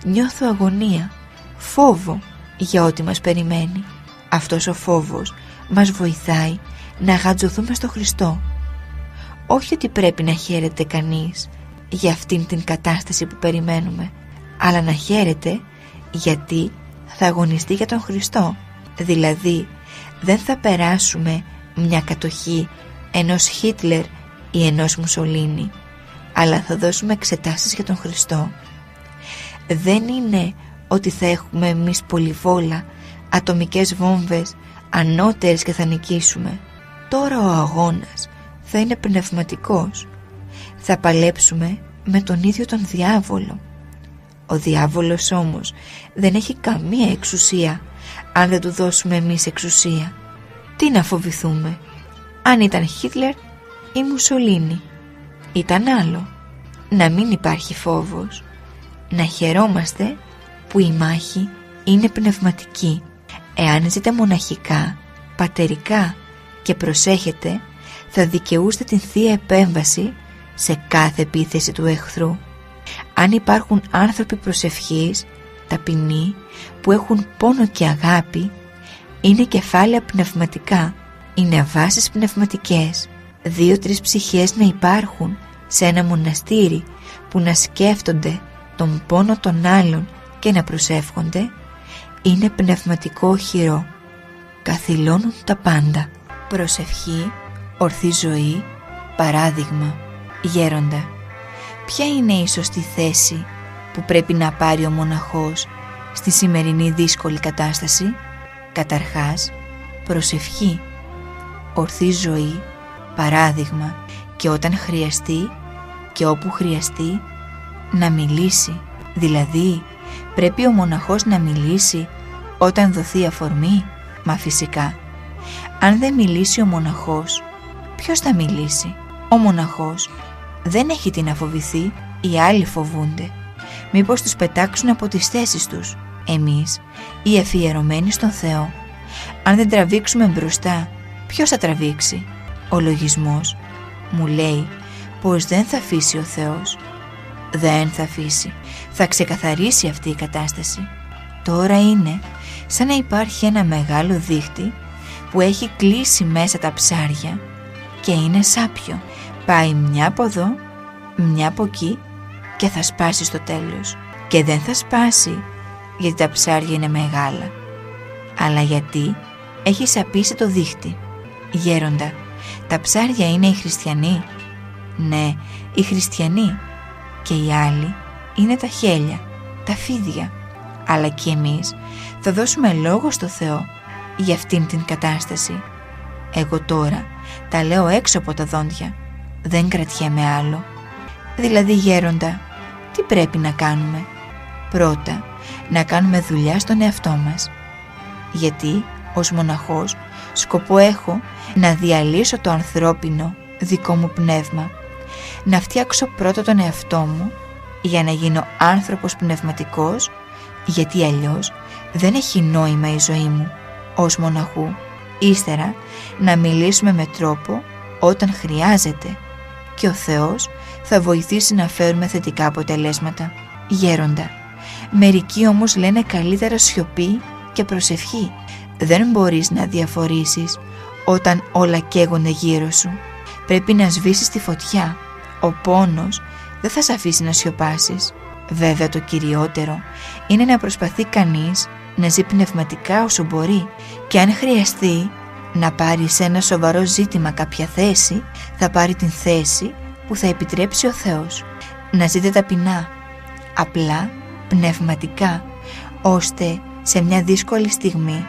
νιώθω αγωνία, φόβο για ό,τι μας περιμένει. Αυτός ο φόβος μας βοηθάει να γατζωθούμε στο Χριστό. Όχι ότι πρέπει να χαίρεται κανείς για αυτήν την κατάσταση που περιμένουμε, αλλά να χαίρεται γιατί θα αγωνιστεί για τον Χριστό. Δηλαδή δεν θα περάσουμε μια κατοχή ενός Χίτλερ ή ενός Μουσολίνι, αλλά θα δώσουμε εξετάσεις για τον Χριστό. Δεν είναι ότι θα έχουμε εμείς πολυβόλα, ατομικές βόμβες ανώτερες και θα νικήσουμε. Τώρα ο αγώνας θα είναι πνευματικός. Θα παλέψουμε με τον ίδιο τον διάβολο. Ο διάβολος όμως δεν έχει καμία εξουσία αν δεν του δώσουμε εμείς εξουσία. Τι να φοβηθούμε? Αν ήταν Χίτλερ ή Μουσολίνι, ήταν άλλο. Να μην υπάρχει φόβος. Να χαιρόμαστε που η μάχη είναι πνευματική. Εάν ζείτε μοναχικά, πατερικά και προσέχετε, θα δικαιούστε την Θεία Επέμβαση σε κάθε επίθεση του εχθρού. Αν υπάρχουν άνθρωποι προσευχής, ταπεινοί, που έχουν πόνο και αγάπη, είναι κεφάλαια πνευματικά, είναι βάσεις πνευματικές. 2-3 ψυχές να υπάρχουν σε ένα μοναστήρι που να σκέφτονται τον πόνο των άλλων και να προσεύχονται, είναι πνευματικό οχυρό. Καθυλώνουν τα πάντα. Προσευχή, ορθή ζωή, παράδειγμα. Γέροντα, ποια είναι η σωστή θέση που πρέπει να πάρει ο μοναχός στη σημερινή δύσκολη κατάσταση? Καταρχάς, προσευχή, ορθή ζωή, παράδειγμα, και όταν χρειαστεί και όπου χρειαστεί να μιλήσει. Δηλαδή, πρέπει ο μοναχός να μιλήσει όταν δοθεί αφορμή? Μα φυσικά. Αν δεν μιλήσει ο μοναχός, ποιος θα μιλήσει? Ο μοναχός δεν έχει τι να φοβηθεί, οι άλλοι φοβούνται. Μήπως τους πετάξουν από τις θέσεις τους? Εμείς, οι αφιερωμένοι στον Θεό, αν δεν τραβήξουμε μπροστά, ποιος θα τραβήξει? Ο λογισμός μου λέει πως δεν θα αφήσει ο Θεός. Δεν θα αφήσει. Θα ξεκαθαρίσει αυτή η κατάσταση. Τώρα είναι σαν να υπάρχει ένα μεγάλο δίχτυ που έχει κλείσει μέσα τα ψάρια και είναι σάπιο. Πάει μια από εδώ, μια από εκεί και θα σπάσει στο τέλος. Και δεν θα σπάσει γιατί τα ψάρια είναι μεγάλα, αλλά γιατί έχει σαπίσει το δίχτυ. Γέροντα, τα ψάρια είναι οι χριστιανοί? Ναι, οι χριστιανοί, και οι άλλοι είναι τα χέλια, τα φίδια. Αλλά και εμείς θα δώσουμε λόγο στο Θεό για αυτήν την κατάσταση. Εγώ τώρα τα λέω έξω από τα δόντια, δεν κρατιέμαι άλλο. Δηλαδή, γέροντα, τι πρέπει να κάνουμε? Πρώτα, να κάνουμε δουλειά στον εαυτό μας. Γιατί ως μοναχός σκοπό έχω να διαλύσω το ανθρώπινο δικό μου πνεύμα, να φτιάξω πρώτα τον εαυτό μου για να γίνω άνθρωπος πνευματικός, γιατί αλλιώς δεν έχει νόημα η ζωή μου ως μοναχού. Ύστερα να μιλήσουμε με τρόπο όταν χρειάζεται και ο Θεός θα βοηθήσει να φέρουμε θετικά αποτελέσματα. Γέροντα, μερικοί όμως λένε καλύτερα σιωπή και προσευχή. Δεν μπορείς να διαφορήσεις όταν όλα καίγονται γύρω σου. Πρέπει να σβήσεις τη φωτιά. Ο πόνος δεν θα σε αφήσει να σιωπάσεις. Βέβαια, το κυριότερο είναι να προσπαθεί κανείς να ζει πνευματικά όσο μπορεί, και αν χρειαστεί να πάρει σε ένα σοβαρό ζήτημα κάποια θέση, θα πάρει την θέση που θα επιτρέψει ο Θεός. Να ζείτε ταπεινά, απλά, πνευματικά, ώστε σε μια δύσκολη στιγμή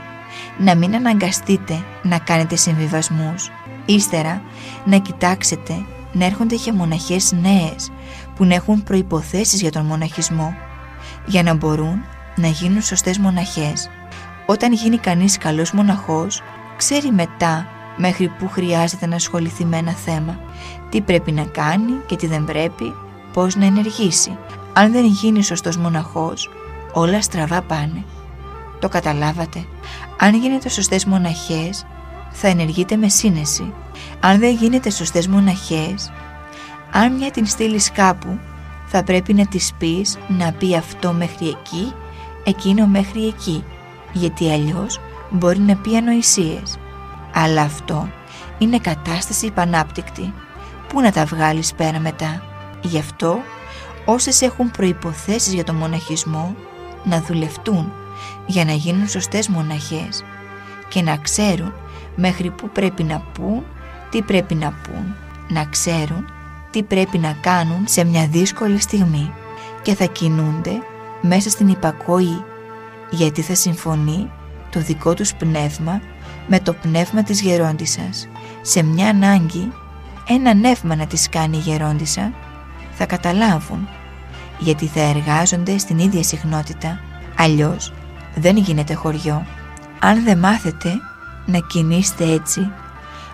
να μην αναγκαστείτε να κάνετε συμβιβασμούς. Ύστερα να κοιτάξετε να έρχονται και μοναχές νέες που να έχουν προϋποθέσεις για τον μοναχισμό, για να μπορούν να γίνουν σωστές μοναχές. Όταν γίνει κανείς καλός μοναχός, ξέρει μετά μέχρι που χρειάζεται να ασχοληθεί με ένα θέμα, τι πρέπει να κάνει και τι δεν πρέπει, πώς να ενεργήσει. Αν δεν γίνει σωστός μοναχός, όλα στραβά πάνε. Το καταλάβατε? Αν γίνετε σωστές μοναχές, θα ενεργείτε με σύνεση. Αν δεν γίνετε σωστές μοναχές, αν μια την στείλεις κάπου, θα πρέπει να της πεις να πει αυτό μέχρι εκεί, εκείνο μέχρι εκεί, γιατί αλλιώς μπορεί να πει ανοησίες. Αλλά αυτό είναι κατάσταση υπανάπτυκτη. Πού να τα βγάλεις πέρα μετά? Γι' αυτό όσες έχουν προϋποθέσεις για τον μοναχισμό να δουλευτούν για να γίνουν σωστές μοναχές και να ξέρουν μέχρι πού πρέπει να πούν, τι πρέπει να πούν, να ξέρουν τι πρέπει να κάνουν σε μια δύσκολη στιγμή, και θα κινούνται μέσα στην υπακοή, γιατί θα συμφωνεί το δικό τους πνεύμα με το πνεύμα της γερόντισσας. Σε μια ανάγκη, ένα νεύμα να της κάνει η γερόντισσα, θα καταλάβουν γιατί θα εργάζονται στην ίδια συχνότητα, αλλιώς δεν γίνεται χωριό. Αν δεν μάθετε να κινείστε έτσι,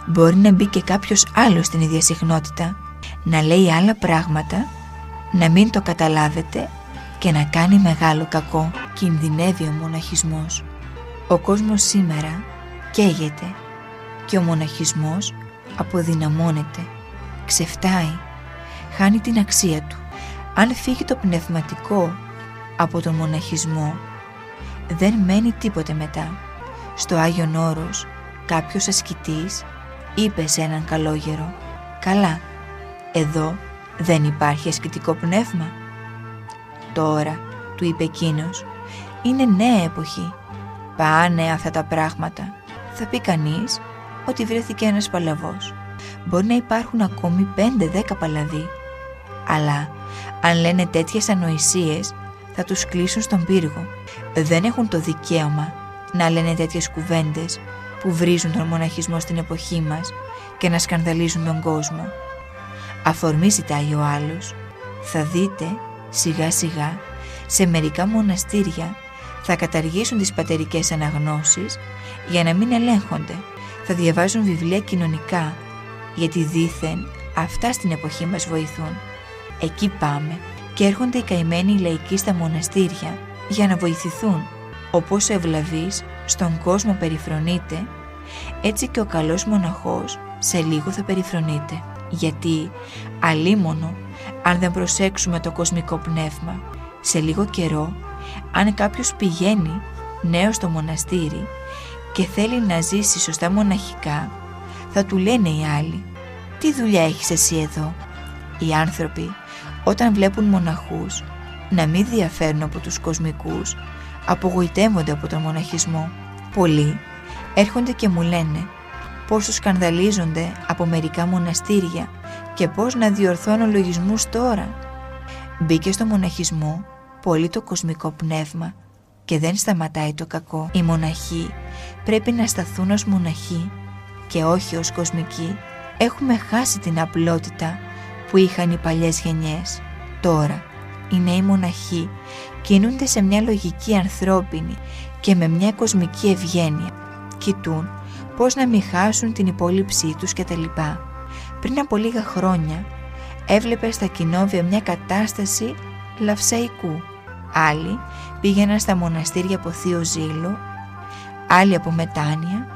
μπορεί να μπει και κάποιος άλλος στην ίδια συχνότητα, να λέει άλλα πράγματα, να μην το καταλάβετε και να κάνει μεγάλο κακό. Κινδυνεύει ο μοναχισμός. Ο κόσμος σήμερα καίγεται και ο μοναχισμός αποδυναμώνεται, ξεφτάει, χάνει την αξία του. Αν φύγει το πνευματικό από τον μοναχισμό, δεν μένει τίποτε μετά. Στο Άγιον Όρος κάποιος ασκητής είπε σε έναν καλόγερο: «Καλά, εδώ δεν υπάρχει ασκητικό πνεύμα?» «Τώρα», του είπε εκείνος, «είναι νέα εποχή. Πάνε αυτά τα πράγματα. Θα πει κανείς ότι βρέθηκε ένας παλαβός. Μπορεί να υπάρχουν ακόμη 5-10 παλαβοί, αλλά αν λένε τέτοιες ανοησίες θα τους κλείσουν στον πύργο. Δεν έχουν το δικαίωμα να λένε τέτοιες κουβέντες που βρίζουν τον μοναχισμό στην εποχή μας και να σκανδαλίζουν τον κόσμο. Αφορμή ζητάει ο άλλος. Θα δείτε σιγά σιγά σε μερικά μοναστήρια θα καταργήσουν τις πατερικές αναγνώσεις για να μην ελέγχονται. Θα διαβάζουν βιβλία κοινωνικά, γιατί δήθεν αυτά στην εποχή μας βοηθούν. Εκεί πάμε και έρχονται οι καημένοι λαϊκοί στα μοναστήρια για να βοηθηθούν. Όπως ο ευλαβής στον κόσμο περιφρονείται, έτσι και ο καλός μοναχός σε λίγο θα περιφρονείται. Γιατί αλίμονο αν δεν προσέξουμε το κοσμικό πνεύμα. Σε λίγο καιρό, αν κάποιος πηγαίνει νέος στο μοναστήρι και θέλει να ζήσει σωστά μοναχικά, θα του λένε οι άλλοι: «Τι δουλειά έχεις εσύ εδώ?» Οι άνθρωποι όταν βλέπουν μοναχούς να μην διαφέρουν από τους κοσμικούς, απογοητεύονται από τον μοναχισμό. Πολλοί έρχονται και μου λένε πόσο σκανδαλίζονται από μερικά μοναστήρια και πώς να διορθώνω λογισμούς τώρα. Μπήκε στο μοναχισμό πολύ το κοσμικό πνεύμα και δεν σταματάει το κακό. Οι μοναχοί πρέπει να σταθούν ως μοναχοί και όχι ως κοσμικοί. Έχουμε χάσει την απλότητα που είχαν οι παλιές γενιές. Τώρα οι νέοι μοναχοί κινούνται σε μια λογική ανθρώπινη και με μια κοσμική ευγένεια. Κοιτούν πώς να μην χάσουν την υπόλοιψή τους κτλ. Πριν από λίγα χρόνια έβλεπε στα κοινόβια μια κατάσταση λαυσαϊκού. Άλλοι πήγαιναν στα μοναστήρια από Θείο Ζήλο, άλλοι από μετάνοια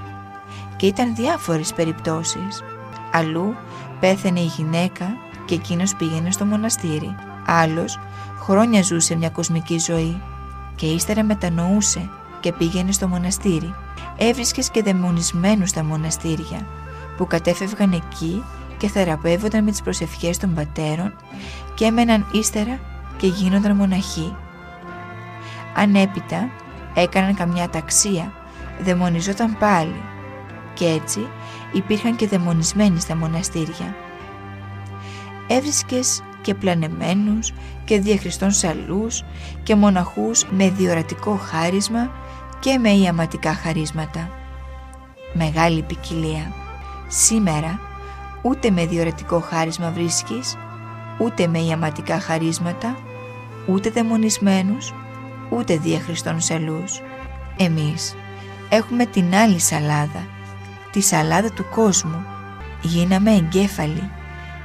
και ήταν διάφορες περιπτώσεις. Αλλού πέθαινε η γυναίκα και εκείνος πήγαινε στο μοναστήρι. Άλλος χρόνια ζούσε μια κοσμική ζωή και ύστερα μετανοούσε και πήγαινε στο μοναστήρι. Έβρισκες και δαιμονισμένους στα μοναστήρια που κατέφευγαν εκεί και θεραπεύονταν με τις προσευχές των πατέρων και έμεναν ύστερα και γίνονταν μοναχοί. Ανέπειτα έκαναν καμιά ταξία, δαιμονιζόταν πάλι και έτσι υπήρχαν και δαιμονισμένοι στα μοναστήρια. Έβρισκες και πλανεμένους και διαχριστών σαλούς και μοναχούς με διορατικό χάρισμα και με ιαματικά χαρίσματα. Μεγάλη ποικιλία. Σήμερα ούτε με διορατικό χάρισμα βρίσκεις, ούτε με ιαματικά χαρίσματα, ούτε δαιμονισμένους, ούτε διαχριστών σαλούς. Εμείς έχουμε την άλλη σαλάδα, τη σαλάδα του κόσμου. Γίναμε εγκέφαλοι,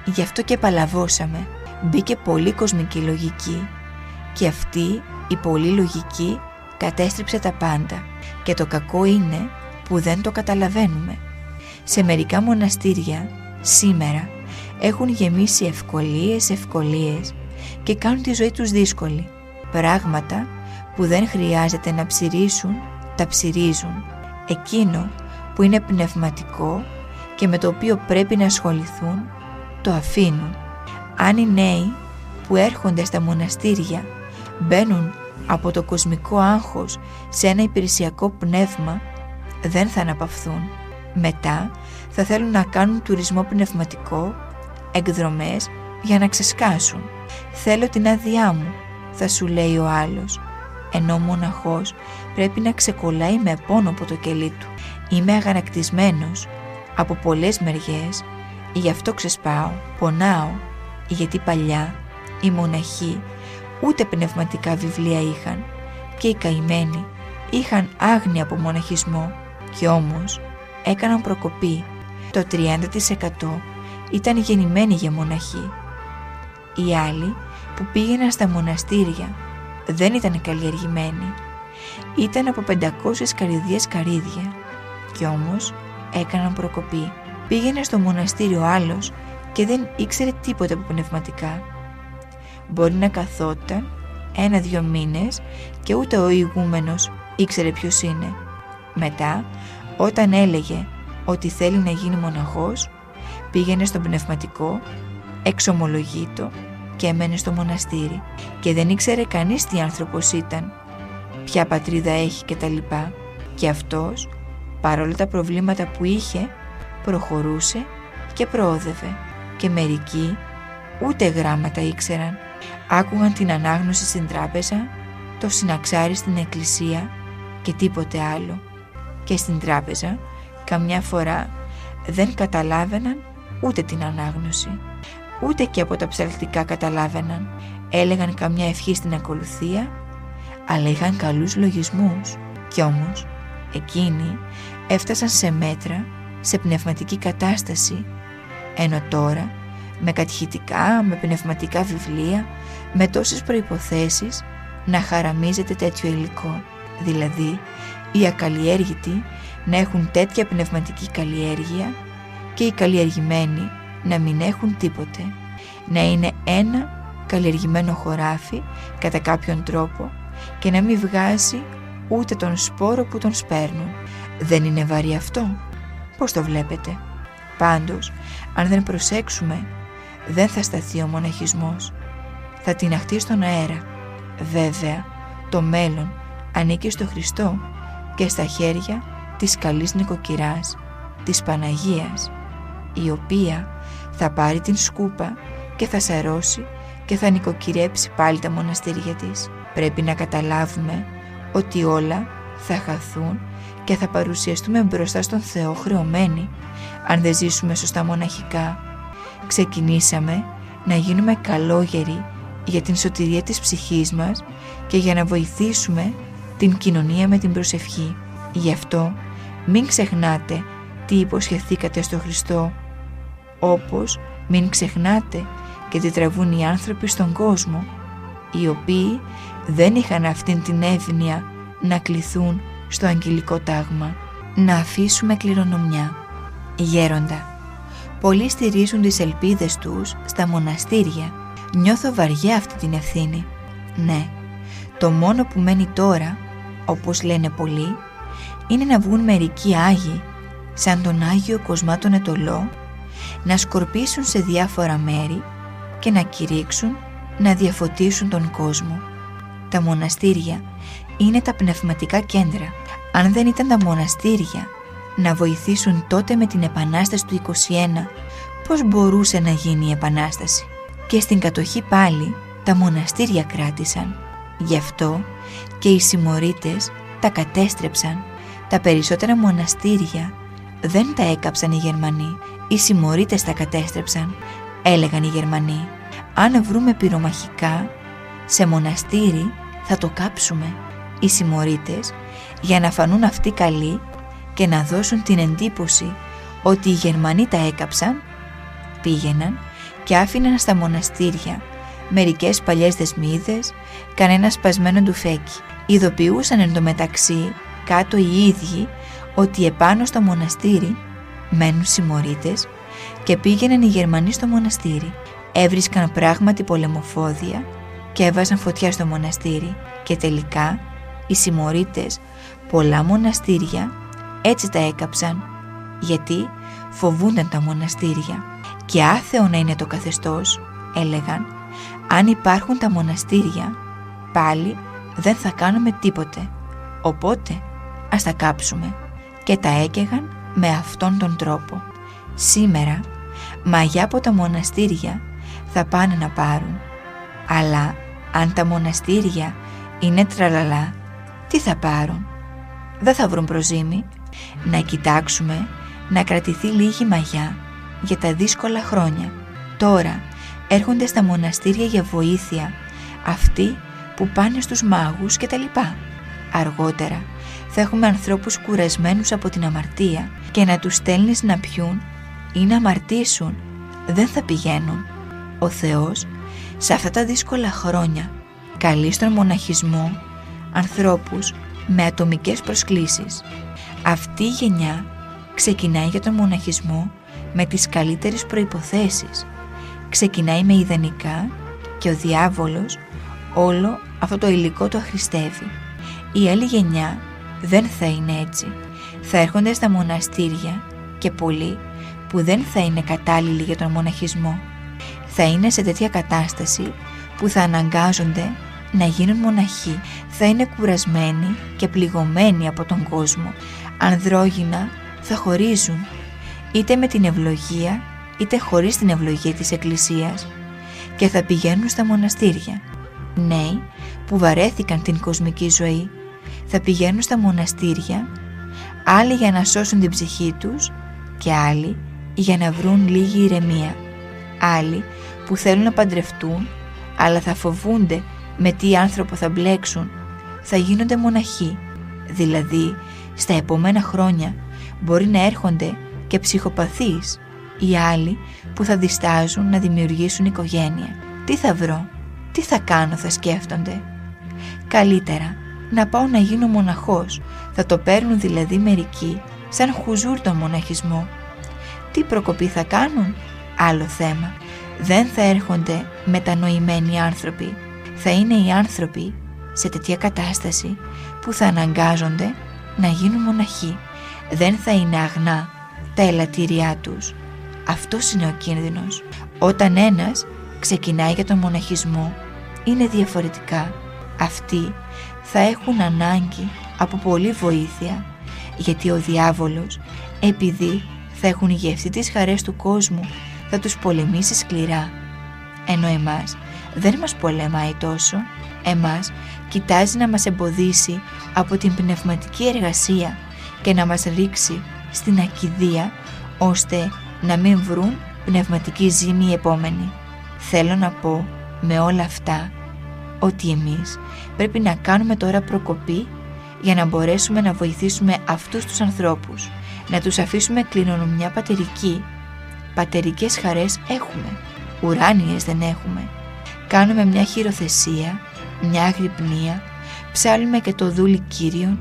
γι' αυτό και παλαβώσαμε. Μπήκε πολύ κοσμική λογική και αυτή η πολύ λογική κατέστριψε τα πάντα και το κακό είναι που δεν το καταλαβαίνουμε. Σε μερικά μοναστήρια σήμερα έχουν γεμίσει ευκολίες και κάνουν τη ζωή τους δύσκολη. Πράγματα που δεν χρειάζεται να ψηρίσουν, τα ψηρίζουν. Εκείνο που είναι πνευματικό και με το οποίο πρέπει να ασχοληθούν, το αφήνουν. Αν οι νέοι που έρχονται στα μοναστήρια μπαίνουν από το κοσμικό άγχος σε ένα υπηρεσιακό πνεύμα, δεν θα αναπαυθούν. Μετά θα θέλουν να κάνουν τουρισμό πνευματικό, εκδρομές για να ξεσκάσουν. «Θέλω την άδειά μου», θα σου λέει ο άλλος, ενώ ο μοναχός πρέπει να ξεκολλάει με πόνο από το κελί του. «Είμαι αγανακτισμένος από πολλές μεριές, γι' αυτό ξεσπάω, πονάω», γιατί παλιά οι μοναχοί ούτε πνευματικά βιβλία είχαν και οι καημένοι είχαν άγνοια από μοναχισμό και όμως έκαναν προκοπή. Το 30% ήταν γεννημένοι για μοναχοί. Οι άλλοι που πήγαιναν στα μοναστήρια δεν ήταν καλλιεργημένοι. Ήταν από 500 καρυδιές καρύδια και όμως έκαναν προκοπή. Πήγαινε στο μοναστήριο άλλος και δεν ήξερε τίποτα από πνευματικά. Μπορεί να καθόταν 1-2 μήνες και ούτε ο ηγούμενος ήξερε ποιος είναι. Μετά, όταν έλεγε ότι θέλει να γίνει μοναχός, πήγαινε στον πνευματικό, εξομολογείτο και έμενε στο μοναστήρι και δεν ήξερε κανείς τι άνθρωπος ήταν, ποια πατρίδα έχει κτλ. Και αυτός, παρόλα τα προβλήματα που είχε, προχωρούσε και προόδευε. Και μερικοί ούτε γράμματα ήξεραν. Άκουγαν την ανάγνωση στην τράπεζα, το συναξάρι στην εκκλησία και τίποτε άλλο. Και στην τράπεζα καμιά φορά δεν καταλάβαιναν ούτε την ανάγνωση. Ούτε και από τα ψαλτικά καταλάβαιναν. Έλεγαν καμιά ευχή στην ακολουθία, αλλά είχαν καλούς λογισμούς. Κι όμως εκείνοι έφτασαν σε μέτρα, σε πνευματική κατάσταση, ενώ τώρα με κατηχητικά, με πνευματικά βιβλία, με τόσες προϋποθέσεις να χαραμίζεται τέτοιο υλικό. Δηλαδή οι ακαλλιέργητοι να έχουν τέτοια πνευματική καλλιέργεια και οι καλλιεργημένοι να μην έχουν τίποτε. Να είναι ένα καλλιεργημένο χωράφι κατά κάποιον τρόπο και να μην βγάζει ούτε τον σπόρο που τον σπέρνουν. Δεν είναι βαρύ αυτό? Πώς το βλέπετε? Πάντως, αν δεν προσέξουμε, δεν θα σταθεί ο μοναχισμός. Θα τιναχτεί στον αέρα. Βέβαια, το μέλλον ανήκει στο Χριστό και στα χέρια της καλής νοικοκυράς, της Παναγίας, η οποία θα πάρει την σκούπα και θα σαρώσει και θα νοικοκυρέψει πάλι τα μοναστήρια της. Πρέπει να καταλάβουμε ότι όλα θα χαθούν και θα παρουσιαστούμε μπροστά στον Θεό χρεωμένοι αν δεν ζήσουμε σωστά μοναχικά. Ξεκινήσαμε να γίνουμε καλόγεροι για την σωτηρία της ψυχής μας και για να βοηθήσουμε την κοινωνία με την προσευχή. Γι' αυτό μην ξεχνάτε τι υποσχεθήκατε στο Χριστό, όπως μην ξεχνάτε και τι τραβούν οι άνθρωποι στον κόσμο, οι οποίοι δεν είχαν αυτήν την εύνοια να κληθούν στο αγγελικό τάγμα. Να αφήσουμε κληρονομιά. Γέροντα, πολλοί στηρίζουν τις ελπίδες τους στα μοναστήρια. Νιώθω βαριά αυτή την ευθύνη. Ναι, το μόνο που μένει τώρα, όπως λένε πολλοί, είναι να βγουν μερικοί Άγιοι, σαν τον Άγιο Κοσμά τον Ετωλό, να σκορπίσουν σε διάφορα μέρη και να κηρύξουν, να διαφωτίσουν τον κόσμο. Τα μοναστήρια είναι τα πνευματικά κέντρα. Αν δεν ήταν τα μοναστήρια να βοηθήσουν τότε με την Επανάσταση του 21, πώς μπορούσε να γίνει η Επανάσταση? Και στην κατοχή πάλι τα μοναστήρια κράτησαν. Γι' αυτό και οι συμμορίτες τα κατέστρεψαν. Τα περισσότερα μοναστήρια δεν τα έκαψαν οι Γερμανοί. Οι συμμορίτες τα κατέστρεψαν, έλεγαν οι Γερμανοί. Αν βρούμε πυρομαχικά σε μοναστήρι θα το κάψουμε. Οι συμμορίτες, για να φανούν αυτοί καλοί και να δώσουν την εντύπωση ότι οι Γερμανοί τα έκαψαν, πήγαιναν και άφηναν στα μοναστήρια μερικές παλιές δεσμίδες, κανένα σπασμένο ντουφέκι. Ειδοποιούσαν εντωμεταξύ κάτω οι ίδιοι ότι επάνω στο μοναστήρι μένουν συμμορίτες και πήγαιναν οι Γερμανοί στο μοναστήρι. Έβρισκαν πράγματι πολεμοφόδια και έβαζαν φωτιά στο μοναστήρι και τελικά οι συμμορίτες πολλά μοναστήρια έτσι τα έκαψαν, γιατί φοβούνταν τα μοναστήρια. Και άθεο να είναι το καθεστώς, έλεγαν, αν υπάρχουν τα μοναστήρια πάλι δεν θα κάνουμε τίποτε, οπότε ας τα κάψουμε. Και τα έκαιγαν με αυτόν τον τρόπο. Σήμερα μαγιά από τα μοναστήρια θα πάνε να πάρουν, αλλά αν τα μοναστήρια είναι τραλαλά, τι θα πάρουν? Δεν θα βρουν προζύμι. Να κοιτάξουμε να κρατηθεί λίγη μαγιά για τα δύσκολα χρόνια. Τώρα έρχονται στα μοναστήρια για βοήθεια αυτοί που πάνε στους μάγους κτλ. Αργότερα θα έχουμε ανθρώπους κουρασμένους από την αμαρτία και να τους στέλνεις να πιούν ή να αμαρτήσουν, δεν θα πηγαίνουν. Ο Θεός σε αυτά τα δύσκολα χρόνια καλεί στον μοναχισμό ανθρώπους με ατομικές προσκλήσεις. Αυτή η γενιά ξεκινάει για τον μοναχισμό με τις καλύτερες προϋποθέσεις. Ξεκινάει με ιδανικά και ο διάβολος όλο αυτό το υλικό το αχρηστεύει. Η άλλη γενιά δεν θα είναι έτσι. Θα έρχονται στα μοναστήρια και πολλοί που δεν θα είναι κατάλληλοι για τον μοναχισμό. Θα είναι σε τέτοια κατάσταση που θα αναγκάζονται να γίνουν μοναχοί. Θα είναι κουρασμένοι και πληγωμένοι από τον κόσμο. Ανδρόγυνα θα χωρίζουν, είτε με την ευλογία είτε χωρίς την ευλογία της Εκκλησίας, και θα πηγαίνουν στα μοναστήρια. Νέοι που βαρέθηκαν την κοσμική ζωή θα πηγαίνουν στα μοναστήρια, άλλοι για να σώσουν την ψυχή τους και άλλοι για να βρουν λίγη ηρεμία. Άλλοι που θέλουν να παντρευτούν αλλά θα φοβούνται με τι άνθρωπο θα μπλέξουν, θα γίνονται μοναχοί. Δηλαδή στα επόμενα χρόνια μπορεί να έρχονται και ψυχοπαθείς ή άλλοι που θα διστάζουν να δημιουργήσουν οικογένεια. Τι θα βρω, τι θα κάνω, θα σκέφτονται. Καλύτερα να πάω να γίνω μοναχός. Θα το παίρνουν δηλαδή μερικοί σαν χουζούρ τον μοναχισμό. Τι προκοπή θα κάνουν, άλλο θέμα. Δεν θα έρχονται μετανοημένοι άνθρωποι. Θα είναι οι άνθρωποι σε τέτοια κατάσταση που θα αναγκάζονται να γίνουν μοναχοί. Δεν θα είναι αγνά τα ελαττήριά τους. Αυτός είναι ο κίνδυνος. Όταν ένας ξεκινάει για τον μοναχισμό είναι διαφορετικά. Αυτοί θα έχουν ανάγκη από πολλή βοήθεια, γιατί ο διάβολος, επειδή θα έχουν γευτεί τις χαρές του κόσμου, θα τους πολεμήσει σκληρά. Ενώ εμάς δεν μας πολεμάει τόσο. Εμάς κοιτάζει να μας εμποδίσει από την πνευματική εργασία και να μας ρίξει στην ακηδεία, ώστε να μην βρουν πνευματική ζήμη οι επόμενοι. Θέλω να πω με όλα αυτά ότι εμείς πρέπει να κάνουμε τώρα προκοπή για να μπορέσουμε να βοηθήσουμε αυτούς τους ανθρώπους, να τους αφήσουμε κληρονομιά πατερική. Πατερικές χαρές έχουμε, ουράνιες δεν έχουμε. Κάνουμε μια χειροθεσία, μια αγρυπνία, ψάλουμε και το δούλι Κύριον,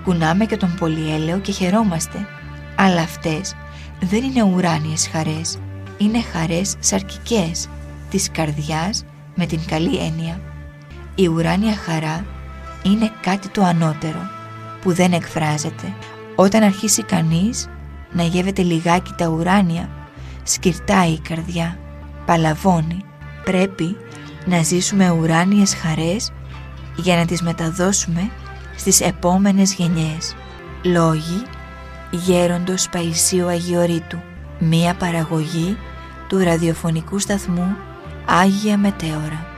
κουνάμε και τον πολυέλαιο και χαιρόμαστε. Αλλά αυτές δεν είναι ουράνιες χαρές, είναι χαρές σαρκικές, της καρδιάς με την καλή έννοια. Η ουράνια χαρά είναι κάτι το ανώτερο που δεν εκφράζεται. Όταν αρχίσει κανείς να γεύεται λιγάκι τα ουράνια, σκυρτάει η καρδιά, παλαβώνει. Πρέπει να ζήσουμε ουράνιες χαρές για να τις μεταδώσουμε στις επόμενες γενιές. Λόγοι Γέροντος Παϊσίου Αγιορείτου. Μία παραγωγή του ραδιοφωνικού σταθμού Άγια Μετέωρα.